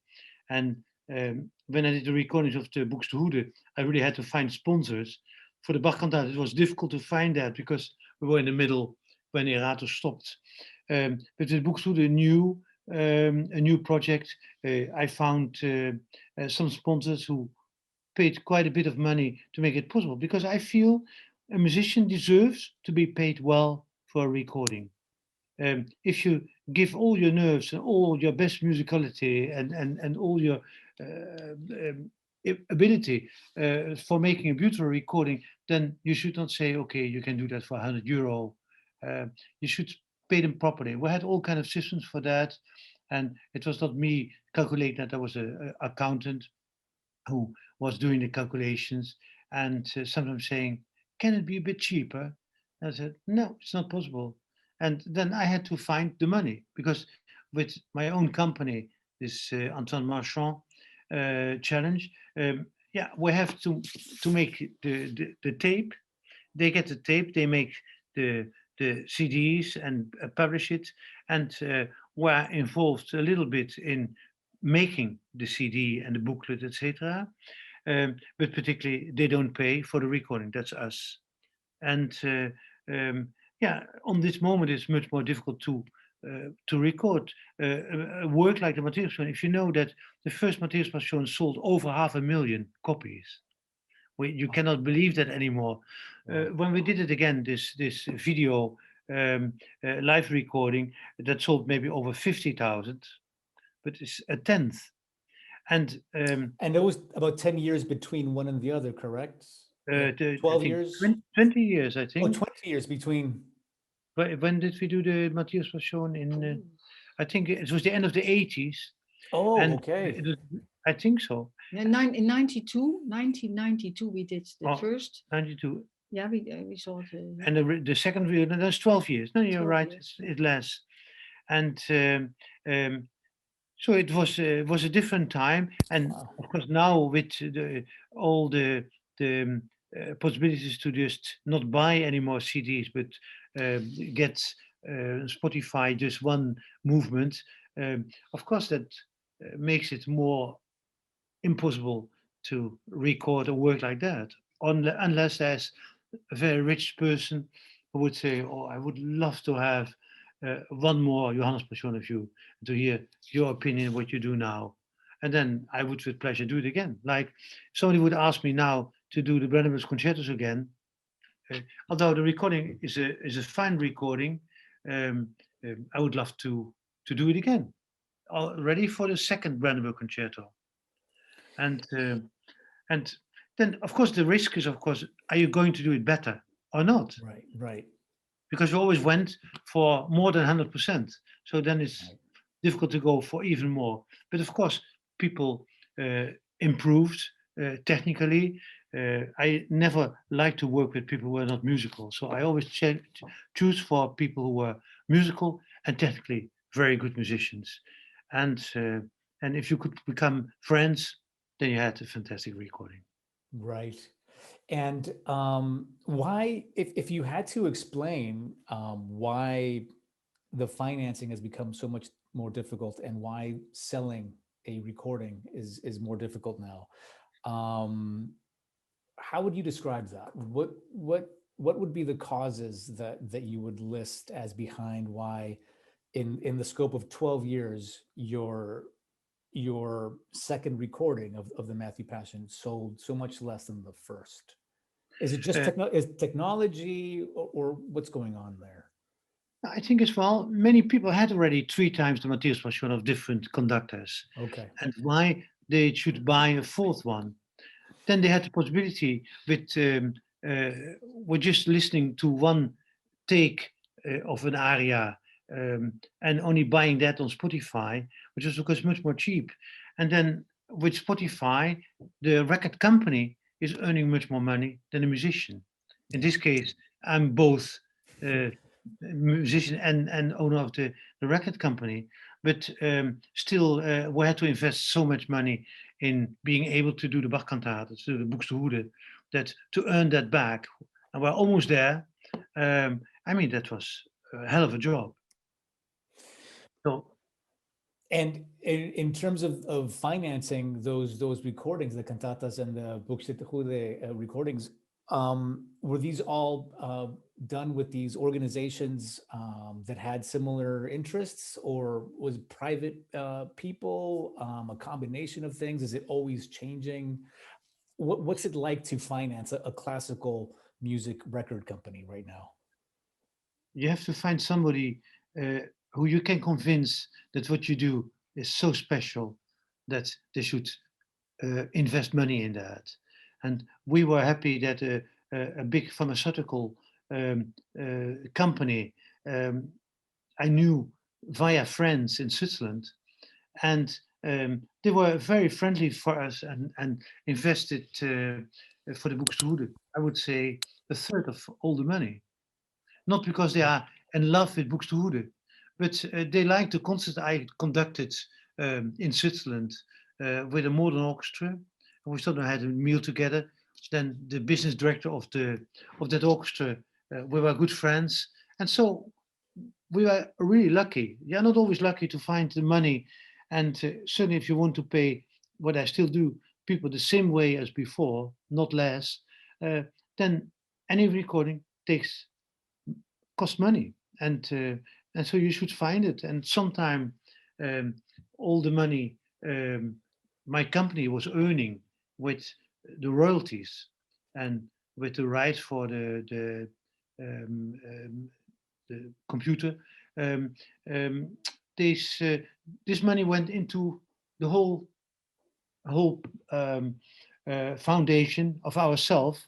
And when I did the recordings of the Buxtehude, I really had to find sponsors. For the Bach cantate, it was difficult to find that because we were in the middle when Erato stopped. But with Buxtehude, a new project, I found some sponsors who paid quite a bit of money to make it possible, because I feel a musician deserves to be paid well for a recording. If you give all your nerves and all your best musicality and all your ability for making a beautiful recording, then you should not say, okay, you can do that for €100. You should pay them properly. We had all kind of systems for that, and it was not me calculating that. There was an accountant who was doing the calculations and sometimes saying, can it be a bit cheaper? And I said, no, it's not possible. And then I had to find the money, because with my own company, this Antoine Marchand challenge, yeah, we have to make the tape. They get the tape, they make the CDs and publish it, and we're involved a little bit in making the CD and the booklet, etc. But particularly, they don't pay for the recording. That's us. And yeah, on this moment, it's much more difficult to record a work like the Matthäus Passion. If you know that the first Matthäus Passion sold over 500,000 copies, you cannot believe that anymore. When we did it again, this video live recording that sold maybe over 50,000, but it's a tenth. And And it was about 10 years between one and the other, correct? I 12 think years? 20 years, I Oh, think. 20 years between. When did we do the Matthias Passion in? Ooh. I think it was the end of the 80s, Oh, and okay. it was, I think so. Yeah, in 1992, we did the Oh, first. 92, Yeah, we saw it. Yeah, and the second real, that's 12 years. No, you're 12 right. years. It's less, and so it was a different time. And Wow. of course, now with all the possibilities to just not buy any more CDs, but get Spotify, just one movement. Of course, that makes it more impossible to record a work like that, unless there's a very rich person who would say, "Oh, I would love to have one more Johannes Passion of you to hear your opinion, what you do now," and then I would with pleasure do it again. Like somebody would ask me now to do the Brandenburg concertos again, although the recording is a fine recording. Um, I would love to do it again, already for the second Brandenburg concerto, and. And then, of course, the risk is, of course, are you going to do it better or not? Right, right, Because you always went for more than 100%. So then it's right. difficult to go for even more. But of course, people improved technically. I never like to work with people who are not musical. So I always choose for people who are musical and technically very good musicians. And if you could become friends, then you had a fantastic recording. Right. And why, if you had to explain why the financing has become so much more difficult and why selling a recording is more difficult now, how would you describe that? What would be the causes that you would list as behind why, in the scope of 12 years, your second recording of the Matthew Passion sold so much less than the first? Is it just Uh, technology, or what's going on there? I think as well, many people had already three times the Matthias Passion of different conductors, Okay. and why they should buy a fourth one. Then they had the possibility with just listening to one take of an aria, and only buying that on Spotify, which was of course much more cheap. And then with Spotify, the record company is earning much more money than the musician. In Yeah. this case, I'm both uh, musician and owner of the record company, but still we had to invest so much money in being able to do the Bach cantatas, to the Buxtehude, that to earn that back, and we're almost there. I mean, that was a hell of a job. So And in terms of financing those recordings, the cantatas and the Buxtehude recordings, were these all done with these organizations that had similar interests, or was it private people, a combination of things? Is it always changing? What's it like to finance a classical music record company right now? you have to find somebody uh, who you can convince that what you do is so special that they should invest money in that. And we were happy that a big pharmaceutical company I knew via friends in Switzerland, and they were very friendly for us and invested for the Buxtehude, I would say, a third of all the money. Not because they are in love with Buxtehude, but they like the concert I conducted in Switzerland with a modern orchestra. And we sort of had a meal together. Then the business director of that orchestra, we were good friends, and so we were really lucky. You're not always lucky to find the money, and certainly if you want to pay what I still do, people the same way as before, not less, uh, then any recording takes cost money, and so you should find it. And sometime um, all the money my company was earning with the royalties and with the rights for um, um, the computer, um, um, this money went into the whole whole foundation of ourselves,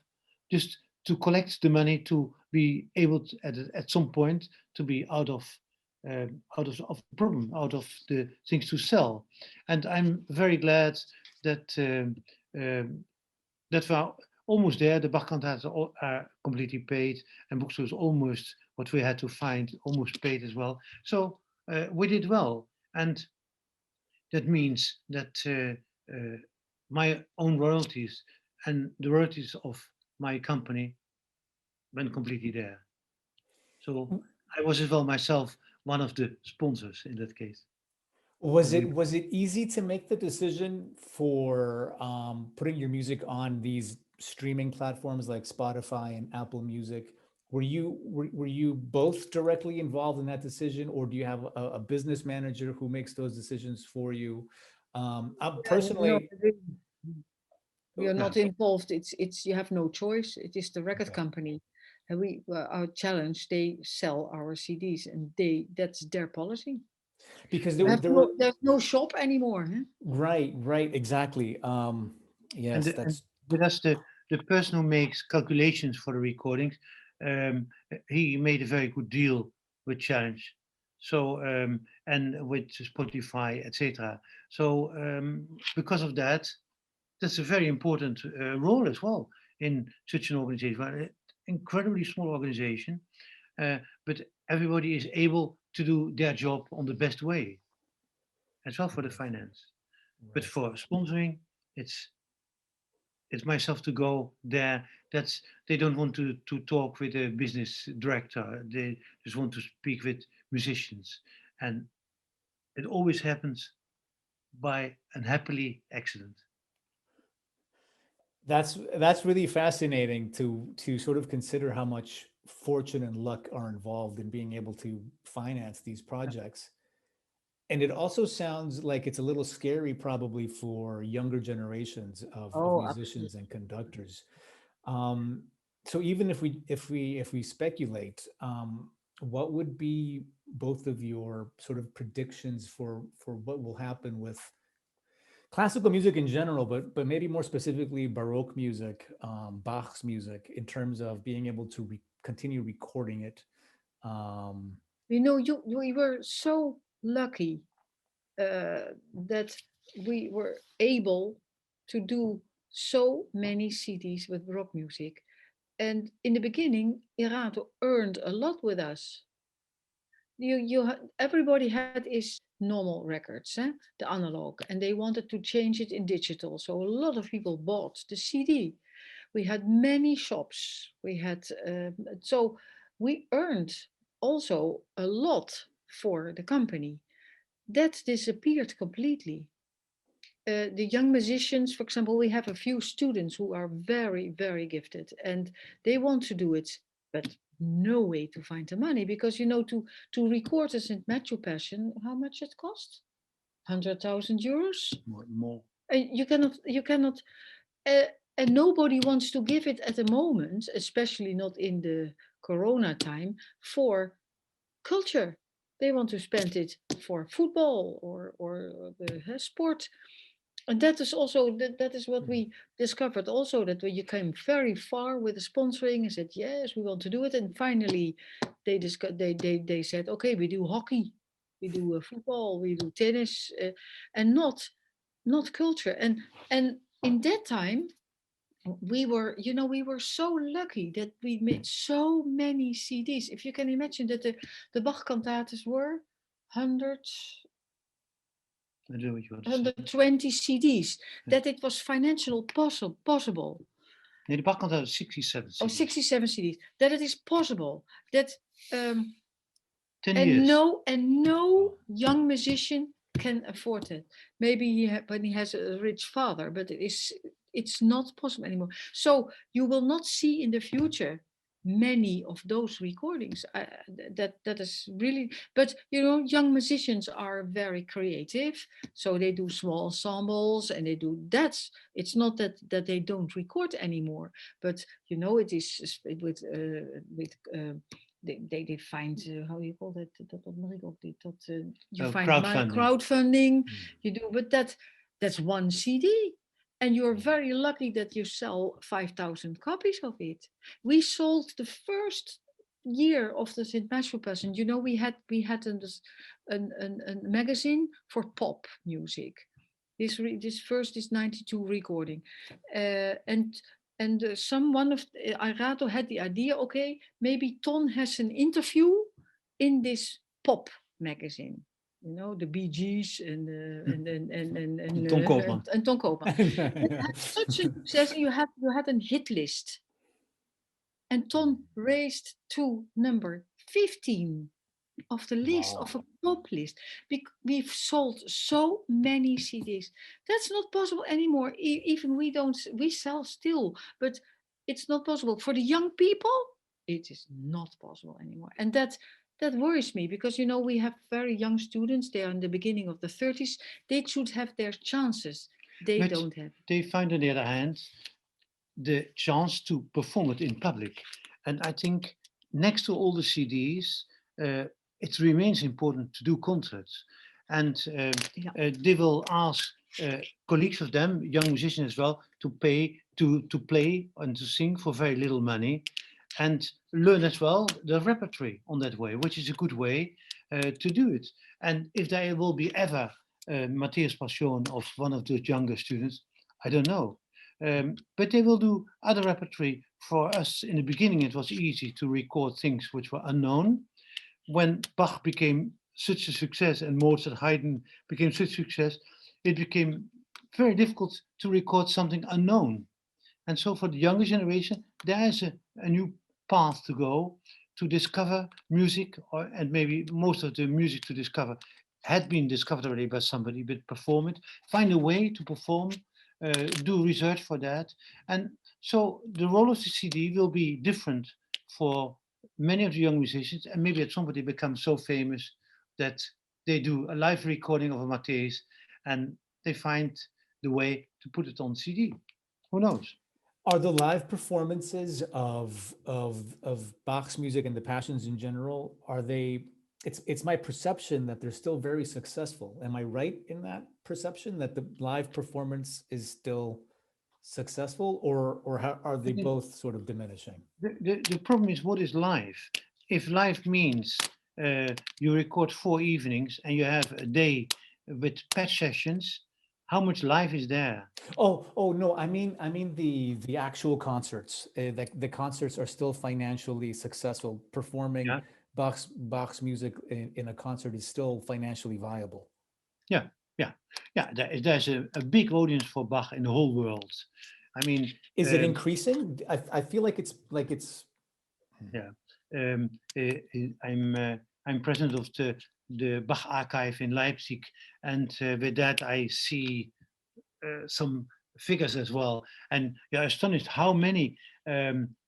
just to collect the money to be able to, at some point, to be out of the problem, out of the things to sell. And I'm very glad that that we're almost there. The Bach cantatas are completely paid, and bookstore is almost what we had to find, almost paid as well. So we did well, and that means that my own royalties and the royalties of my company went completely there. So I was as well myself one of the sponsors in that case. Was And we, it easy to make the decision for putting your music on these streaming platforms like Spotify and Apple Music? Were you both directly involved in that decision, or do you have a business manager who makes those decisions for you? No, Personally, we are yeah, not involved. It's you have no choice. It is the record okay, company, and our challenge. They sell our CDs, and that's their policy. because You have there were there's no shop anymore. Huh? right, exactly. and, Yes, the, and that's but that's the person who makes calculations for the recordings. Um, he made a very good deal with Challenge, so and with Spotify, etc. So because of that, that's a very important role as well in such an organization. An incredibly small organization, uh, but everybody is able to do their job on the best way as well for the right, finance. But right. for sponsoring, it's it's myself to go there. That's they don't want to talk with a business director. They just want to speak with musicians, and it always happens by an happily accident. That's really fascinating to sort of consider how much fortune and luck are involved in being able to finance these projects. And it also sounds like it's a little scary probably for younger generations of Oh, musicians and conductors. Um, so even if we speculate, what would be both of your sort of predictions for what will happen with classical music in general, but maybe more specifically Baroque music, Bach's music, in terms of being able to continue recording it. Um, we were so lucky that we were able to do so many CDs with rock music. And in the beginning, Irato earned a lot with us. Everybody had his normal records, the analog, and they wanted to change it in digital. So a lot of people bought the CD. We had many shops. So we earned also a lot for the company. That disappeared completely. The young musicians, for example, we have a few students who are very, very gifted and they want to do it, but no way to find the money because to record a St. Matthew Passion, how much it cost? 100,000 euros. More. You cannot, uh, and nobody wants to give it at the moment, especially not in the Corona time, for culture. They want to spend it for football or the sport. And that is also that is what we discovered also, that you came very far with the sponsoring and said yes, we want to do it, and finally they said okay, we do hockey, we do football, we do tennis, and not culture. And in that time we were so lucky that we made so many CDs. If you can imagine that the Bach cantatas were 100 I do what you want to say. 120 CDs, Yeah. that it was financial possible. Nee, de Bach had 67 Oh, CD's. 67 CDs, that it is possible that 10 and years. no young musician can afford it. Maybe when he has a rich father, but it's not possible anymore. So you will not see in the future many of those recordings. That is really, but young musicians are very creative, so they do small ensembles and they do that's. It's not that they don't record anymore, but it is they find how you call that, dat mag ik ook niet, dat you find Crowdfunding. crowdfunding, Mm. you do, but that That's one CD. And you're very lucky that you sell 5,000 copies of it. We sold the first year of the St. Matthew Passion. You know, we had a magazine for pop music. This 92 recording, and someone of Arato had the idea. Okay, maybe Ton has an interview in this pop magazine. You know, the Bee Gees and Ton Koopman. and Ton Koopman. It had such a success. You had a hit list, and Ton raised to number 15 of the list, Wow. of a pop list. We've sold so many CDs. That's not possible anymore. Even we sell still, but it's not possible for the young people. It is not possible anymore, and that worries me, because you know, we have very young students. They are in the beginning of the 30s. They should have their chances. They But don't have. they find, on the other hand, the chance to perform it in public. And I think next to all the CDs, it remains important to do concerts. And they will ask colleagues of them, young musicians as well, to pay to play and to sing for very little money, and learn as well the repertory on that way, which is a good way to do it. And if there will be ever Matthäus Passion of one of those younger students, I don't know. But they will do other repertory. For us, in the beginning, it was easy to record things which were unknown. When Bach became such a success and Mozart, Haydn became such a success, it became very difficult to record something unknown. And so for the younger generation, there is a new path to go to discover music, and maybe most of the music to discover had been discovered already by somebody, but perform it, find a way to perform, do research for that. And so the role of the CD will be different for many of the young musicians, and maybe at some point they become so famous that they do a live recording of a Matthäus and they find the way to put it on CD. Who knows? Are the live performances of Bach's music and the Passions in general, are they, it's my perception that they're still very successful. Am I right in that perception, that the live performance is still successful, or how, are they both sort of diminishing? The problem is, what is live? If live means you record 4 evenings and you have a day with patch sessions, how much live is there? Oh no, I mean the actual concerts. The concerts are still financially successful. Performing Yeah. Bach's music in a concert is still financially viable. Yeah. There's a big audience for Bach in the whole world. I mean, Is it increasing? I feel like it's. yeah. I'm president of the Bach archive in Leipzig, and with that I see some figures as well, and you're astonished how many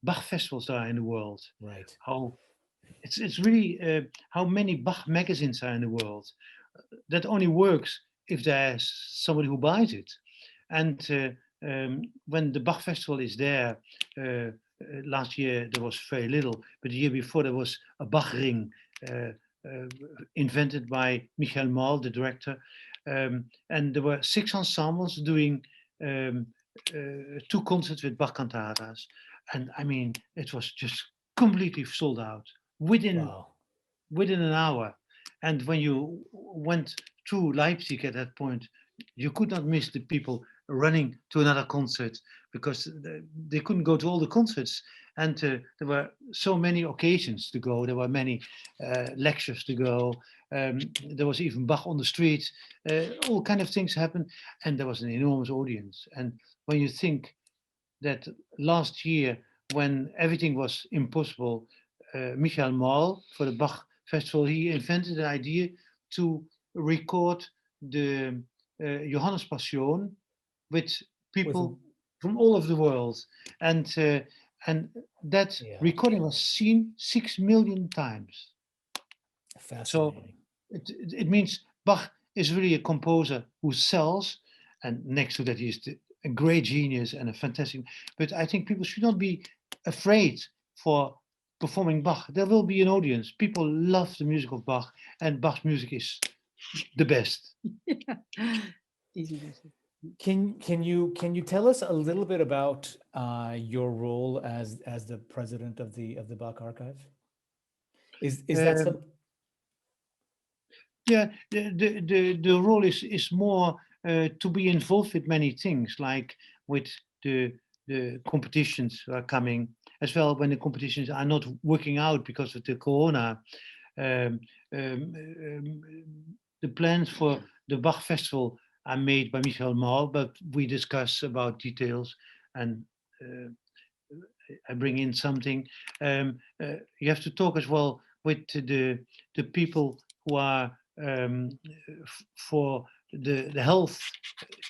Bach festivals there are in the world. Right. How it's really how many Bach magazines are in the world. That only works if there's somebody who buys it. And when the Bach festival is there, last year there was very little, but the year before there was a Bach ring invented by Michael Mahl, the director. And there were 6 ensembles doing 2 concerts with Bach cantatas. And I mean, it was just completely sold out within an hour. And when you went to Leipzig at that point, you could not miss the people running to another concert, because they couldn't go to all the concerts. And there were so many occasions to go. There were many lectures to go. There was even Bach on the street. All kind of things happened. And there was an enormous audience. And when you think that last year, when everything was impossible, Michael Mahl, for the Bach Festival, he invented the idea to record the Johannes Passion with people from all over the world. And that recording was seen 6 million times. Fascinating. So it means Bach is really a composer who sells, and next to that, he's a great genius and a fantastic. But I think people should not be afraid for performing Bach. There will be an audience. People love the music of Bach, and Bach's music is the best. Easy. Can you tell us a little bit about your role as the president of the Bach Archive? Is that Um, some? Yeah, the role is more to be involved with many things, like with the competitions are coming as well. When the competitions are not working out because of the corona, um, um, um, the plans for the Bach Festival are made by Michael Maal, but we discuss about details and. I bring in something. You have to talk as well with the people who are for the health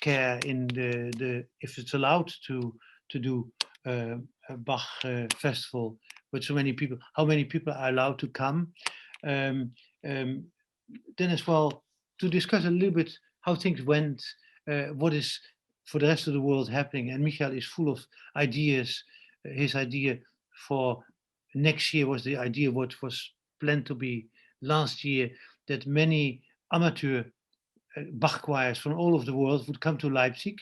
care in the if it's allowed to do a Bach festival with so many people. How many people are allowed to come? Um, um, then as well to discuss a little bit how things went, what is for the rest of the world happening. And Michael is full of ideas. His idea for next year was the idea what was planned to be last year, that many amateur Bach choirs from all over the world would come to Leipzig,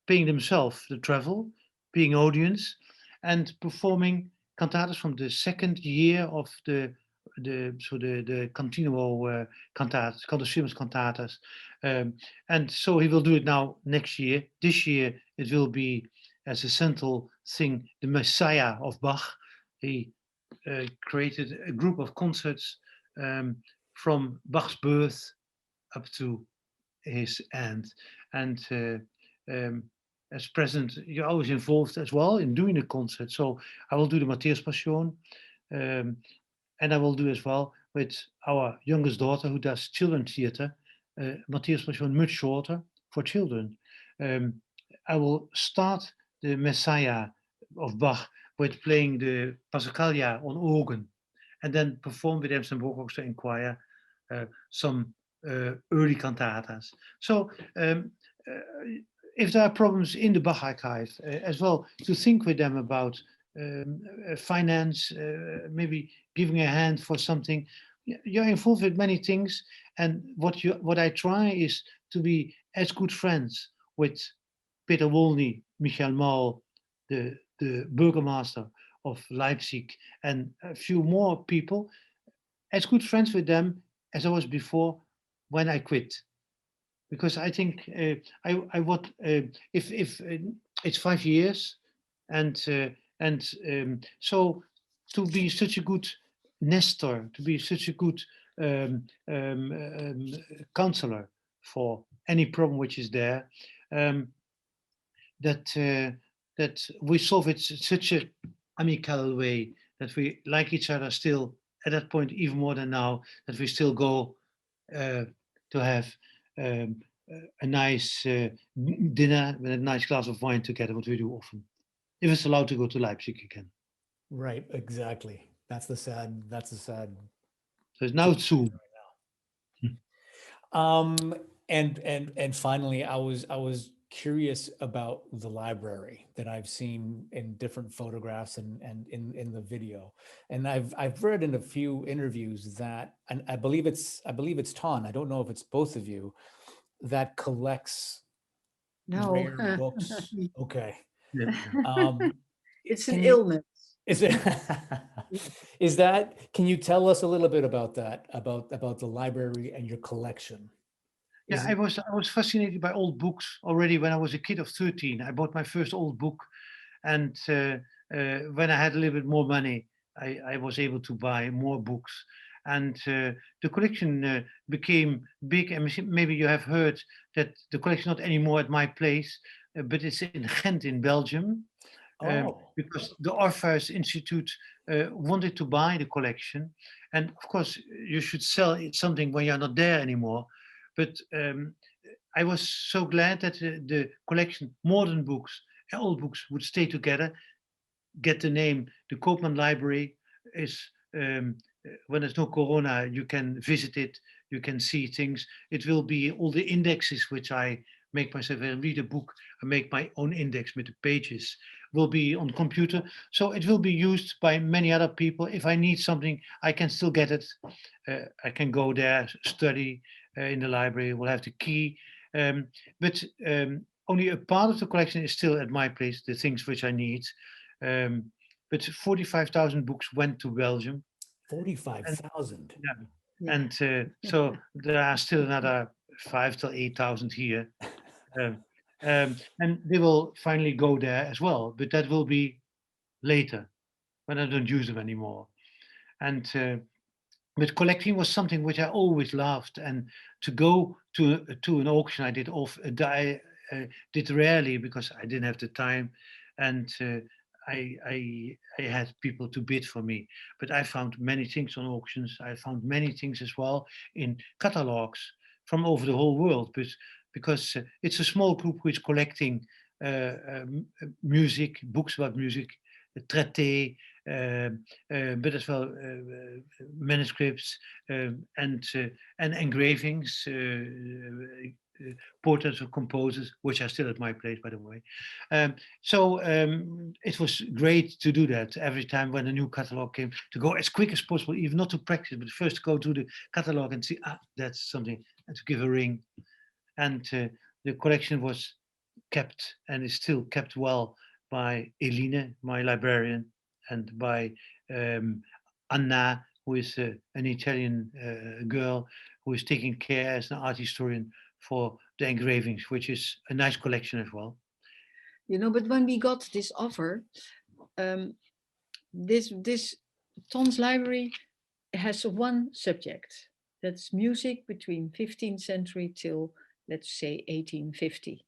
paying themselves the travel, being audience, and performing cantatas from the second year of the continuo cantatas, continuous cantatas. And so he will do it now next year. This year it will be as a central thing, the Messiah of Bach. He created a group of concerts from Bach's birth up to his end. And as president, you're always involved as well in doing the concert. So I will do the Matthäus Passion, and I will do as well with our youngest daughter who does children's theater, Matthäus Passion much shorter for children. I will start the Messiah of Bach with playing the Passacaglia on organ, and then perform with Amsterdam Orchestra and choir some early cantatas. So if there are problems in the Bach archive as well, to think with them about finance, maybe giving a hand for something. You're involved with many things, and what I try is to be as good friends with Peter Wolny, Michael Maal, the burgomaster of Leipzig, and a few more people, as good friends with them as I was before when I quit. Because I think I what if it's 5 years, and so to be such a good nestor, to be such a good um, um, um, counselor for any problem which is there, um, that we solve it such a amicable way, that we like each other still at that point even more than now, that we still go to have um, a nice dinner with a nice glass of wine together, what we do often, if it's allowed to go to Leipzig again. Right, exactly. That's the sad So it's now situation soon. right now. And finally, I was curious about the library that I've seen in different photographs and in the video. And I've read in a few interviews that, and I believe it's Ton, I don't know if it's both of you, that collects No, rare books. Okay. Yeah. Um, it's an can you illness. is it is that can you tell us a little bit about that, about the library and your collection? Yeah, Is I it was fascinated by old books already when I was a kid of 13. I bought my first old book, and when I had a little bit more money, I was able to buy more books, and the collection became big. And maybe you have heard that the collection not anymore at my place, but it's in Ghent in Belgium, oh, because the Orpheus Institute wanted to buy the collection. And of course, you should sell something when you're not there anymore. But I was so glad that the collection, modern books, old books, would stay together, get the name. The Koopman Library is, when there's no corona, you can visit it, you can see things. It will be all the indexes which I make myself. I read a book, I make my own index with the pages, will be on computer. So it will be used by many other people. If I need something, I can still get it. I can go there, study in the library, will have the key. But only a part of the collection is still at my place, the things which I need. But 45,000 books went to Belgium. 45,000. Yeah. Yeah. And so there are still another 5 till 8,000 here. And they will finally go there as well, but that will be later when I don't use them anymore. And but collecting was something which I always loved, and to go to an auction I did rarely because I didn't have the time, and I had people to bid for me. But I found many things on auctions. I found many things as well in catalogs from over the whole world. But because it's a small group who is collecting music, books about music, traités, but as well manuscripts and engravings, portraits of composers, which are still at my place, by the way. So it was great to do that every time when a new catalog came, to go as quick as possible, even not to practice, but first go to the catalog and see, that's something, and to give a ring. And the collection was kept and is still kept well by Eline, my librarian, and by Anna, who is an Italian girl who is taking care as an art historian for the engravings, which is a nice collection as well. But when we got this offer, this Ton's library has one subject. That's music between 15th century till, let's say, 1850.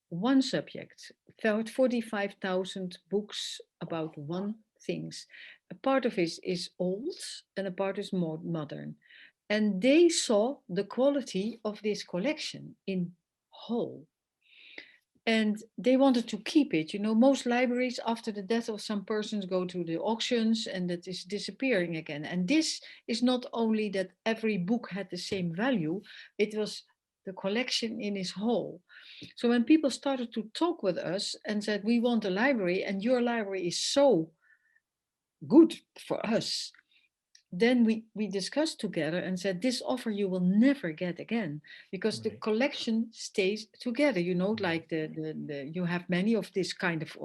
One subject, about 45,000 books about one things. A part of it is old and a part is more modern. And they saw the quality of this collection in whole. And they wanted to keep it. Most libraries, after the death of some persons, go to the auctions and that is disappearing again. And this is not only that every book had the same value, it was the collection in its whole. So when people started to talk with us and said, we want a library and your library is so good for us, then we discussed together and said, this offer you will never get again, because the collection stays together. Like you have many of this kind of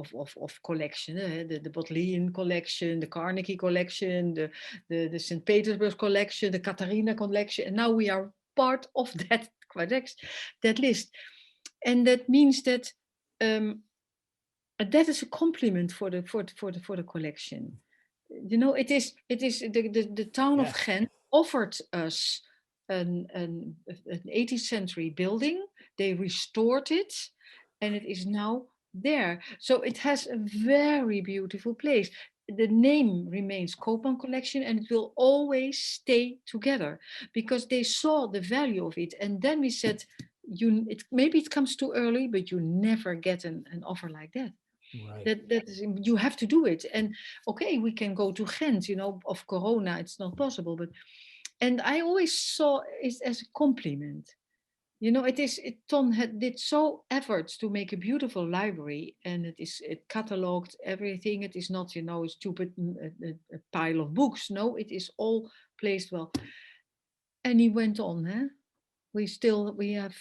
collection, the Bodleian collection, the Carnegie collection, the St. Petersburg collection, the Katharina collection, and now we are part of that list. And that means that that is a compliment for the collection. It is the town of Ghent offered us an 18th century building. They restored it, and it is now there. So it has a very beautiful place. The name remains Koopman Collection, and it will always stay together because they saw the value of it. And then we said, maybe it comes too early, but you never get an offer like that. Right. That is, you have to do it. And okay, we can go to Ghent, of Corona, it's not possible. And I always saw it as a compliment. Ton did so efforts to make a beautiful library, and it cataloged everything. It is not, a stupid a pile of books. No, it is all placed well. And he went on, We have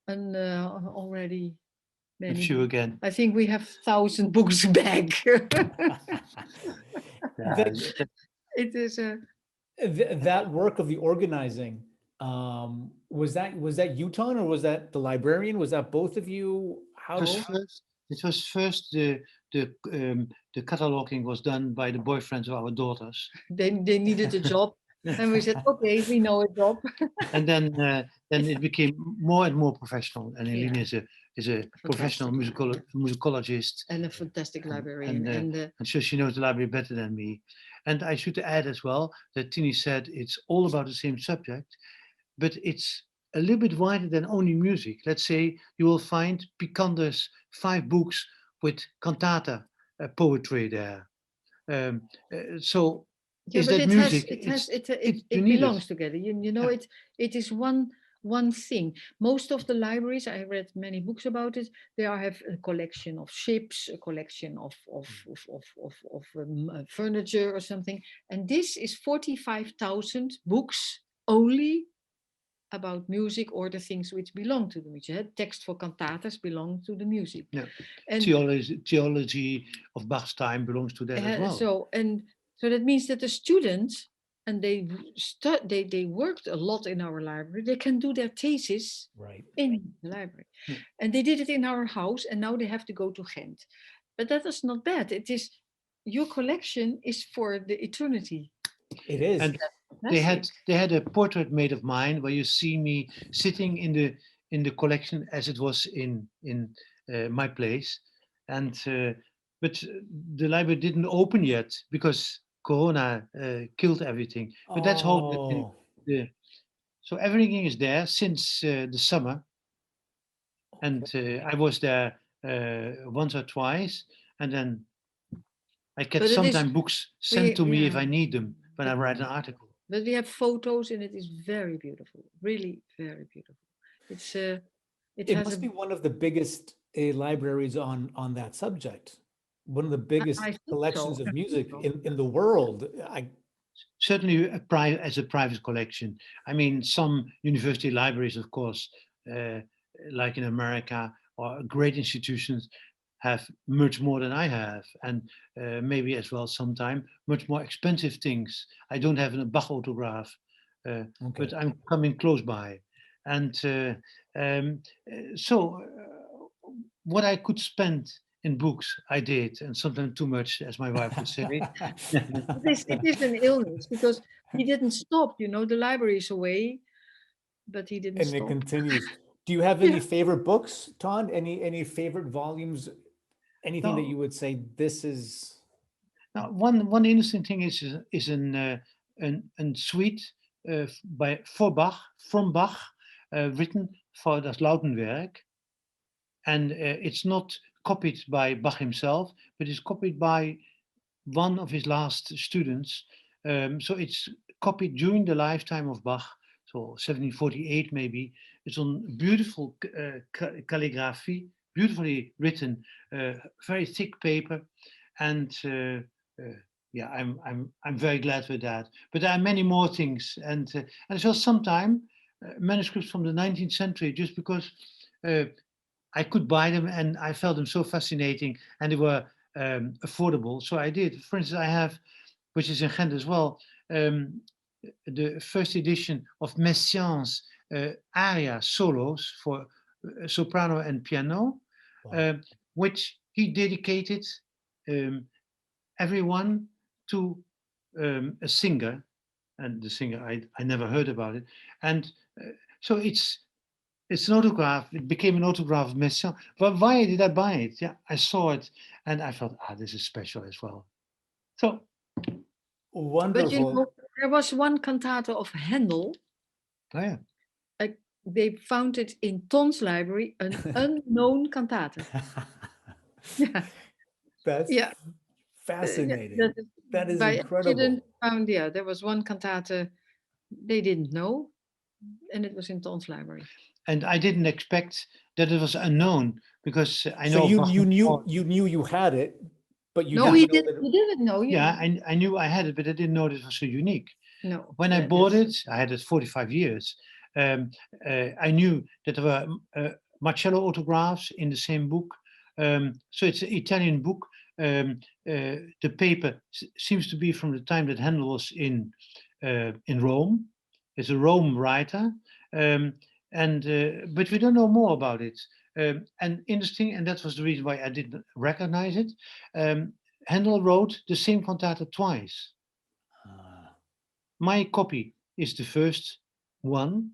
already A few again. I think we have 1,000 books back. It is that work of the organizing. Was that you, Ton, or was that the librarian? Was that both of you? It was first the cataloging was done by the boyfriends of our daughters. They needed a job. And we said, okay, we know a job. And then it became more and more professional. And Eline is a professional musicologist and a fantastic librarian. And so she knows the library better than me. And I should add as well that Tini said it's all about the same subject, but it's a little bit wider than only music. Let's say you will find Picander's 5 books with cantata poetry there. So is that music? It belongs together. It is one thing. Most of the libraries, I read many books about it, they have a collection of ships, a collection of furniture or something. And this is 45,000 books only about music or the things which belong to the music. Text for cantatas belong to the music. Yeah. And Theology of Bach's time belongs to that as well. so that means that the students, and they worked a lot in our library, they can do their thesis Right. in the library. Yeah. And they did it in our house, and now they have to go to Ghent. But that is not bad. It is, your collection is for the eternity. It is. And they had a portrait made of mine where you see me sitting in the collection as it was in my place. And but the library didn't open yet because Corona killed everything. But that's hope that Oh, so everything is there since the summer. And I was there once or twice, and then I get But it is- sometimes books sent to me if yeah. I need them when I write an article. But we have photos, and it is very beautiful, really very beautiful. It's it it has must a, be one of the biggest libraries on that subject. One of the biggest I think collections so. of I think music so. in the world. Certainly as a private collection. I mean, some university libraries, of course, like in America, or great institutions, have much more than I have, and maybe as well sometime much more expensive things. I don't have a Bach autograph, Okay. but I'm coming close by. And so what I could spend in books, I did, and sometimes too much, as my wife would say. It is an illness because he didn't stop. The library is away, but he didn't And it stop. continues. Do you have any favorite books, Ton? Any favorite volumes? Anything that No. you would say this is? Now, one interesting thing is an suite for Bach from Bach, written for das Lautenwerk, and it's not copied by Bach himself, but it's copied by one of his last students. So it's copied during the lifetime of Bach, so 1748 maybe. It's on beautiful calligraphy, beautifully written, very thick paper, and yeah, I'm very glad with that. But there are many more things, and as well sometimes manuscripts from the 19th century, just because I could buy them and I felt them so fascinating, and they were affordable. So I did. For instance, I have, which is in Ghent as well, the first edition of Messiaen's aria solos for soprano and piano, Wow. which he dedicated um, everyone to a singer, and the singer I never heard about it, and so it's an autograph. It became an autograph of Messiaen. But why did I buy it? Yeah, I saw it and I thought, this is special as well. So, But Wonderful. there was one cantata of Handel. oh yeah. They found it in Ton's library, an unknown cantata. Yeah, That's yeah. fascinating. That is By incredible. accident found, there was one cantata they didn't know, and it was in Ton's library. And I didn't expect that it was unknown because I So know you Bach knew you had it, but you No, didn't he know didn't. that. He didn't know. yeah, I knew I had it, but I didn't know it was so unique. No. When I that bought is- it, I had it 45 years. I knew that there were Marcello autographs in the same book. So it's an Italian book. The paper seems to be from the time that Handel was in Rome. It's a Rome writer, but we don't know more about it. And interesting, and that was the reason why I didn't recognize it. Handel wrote the same cantata twice. Ah, My copy is the first one.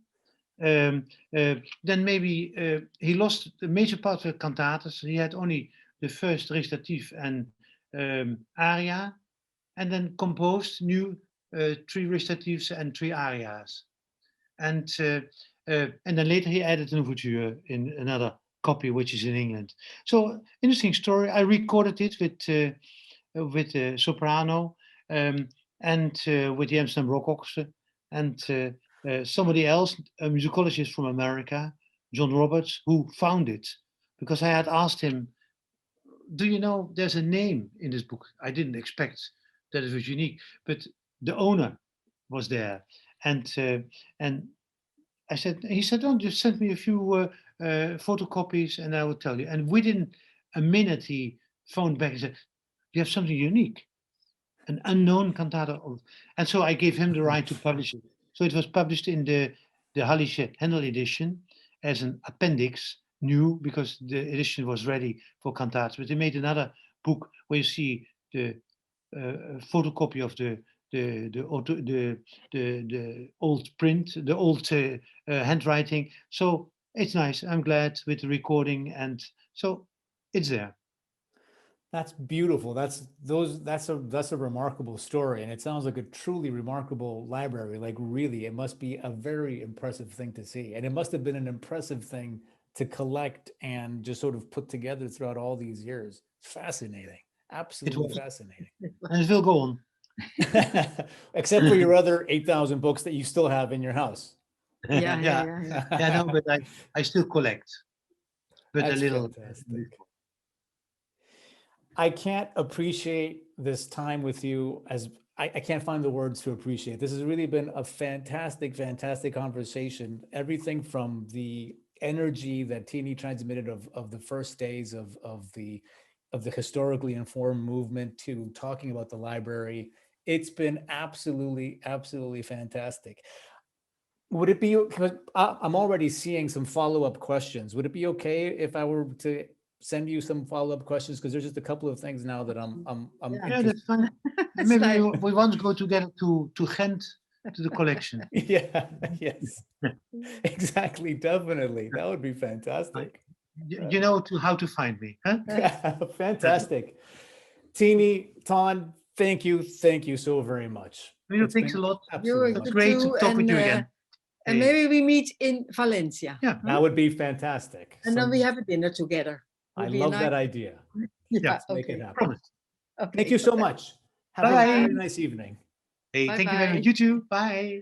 Then maybe he lost the major part of the cantatas. He had only the first recitative and aria, and then composed new 3 recitatives and 3 arias. And then later he added an overture in another copy, which is in England. So interesting story. I recorded it with soprano, and with the Amsterdam Rock Orchestra, and somebody else, a musicologist from America, John Roberts, who found it, because I had asked him, "Do you know there's a name in this book?" I didn't expect that it was unique, but the owner was there, and I said, he said, "Oh, just send me a few photocopies and I will tell you." And within a minute, he phoned back and said, "You have something unique, an unknown cantata." And so I gave him the right to publish it. So it was published in the Hallische Handel edition as an appendix, new, because the edition was ready for cantatas. But they made another book where you see the photocopy of the old print, the old handwriting. So it's nice. I'm glad with the recording, and so it's there. That's beautiful. That's a remarkable story, and it sounds like a truly remarkable library. Like really, it must be a very impressive thing to see, and it must have been an impressive thing to collect and just sort of put together throughout all these years. Fascinating, It absolutely was, fascinating. and it will go on. Except for your other 8,000 books that you still have in your house. Yeah, Yeah, yeah, no, but I still collect, but a That's little. fantastic. I can't appreciate this time with you as I can't find the words to appreciate. This has really been a fantastic, fantastic conversation. Everything from the energy that Tini transmitted of the first days of the historically informed movement to talking about the library. It's been absolutely, absolutely fantastic. Would it be, because I'm already seeing some follow-up questions. Would it be okay if I were to send you some follow-up questions? Because there's just a couple of things now that I'm Yeah. Yeah, interested. that's fine. That's Maybe nice. we once go together to Ghent to the collection. Yeah, yes, exactly, definitely. That would be fantastic. You know how to find me, huh? Fantastic. Tini, Ton, thank you so very much. Well, It's thanks a been lot. absolutely You're It's good wonderful. great to too, talk with you again. and Hey. maybe we meet in Valencia. Yeah. huh? That would be fantastic. And then we Some- have a dinner together. I Would be a love that nice- idea. Yeah, Let's make it okay. happen. Promise. Okay. Thank you so much. Have a Bye. very nice evening. Hey, thank you very Bye-bye. much. You too. Bye.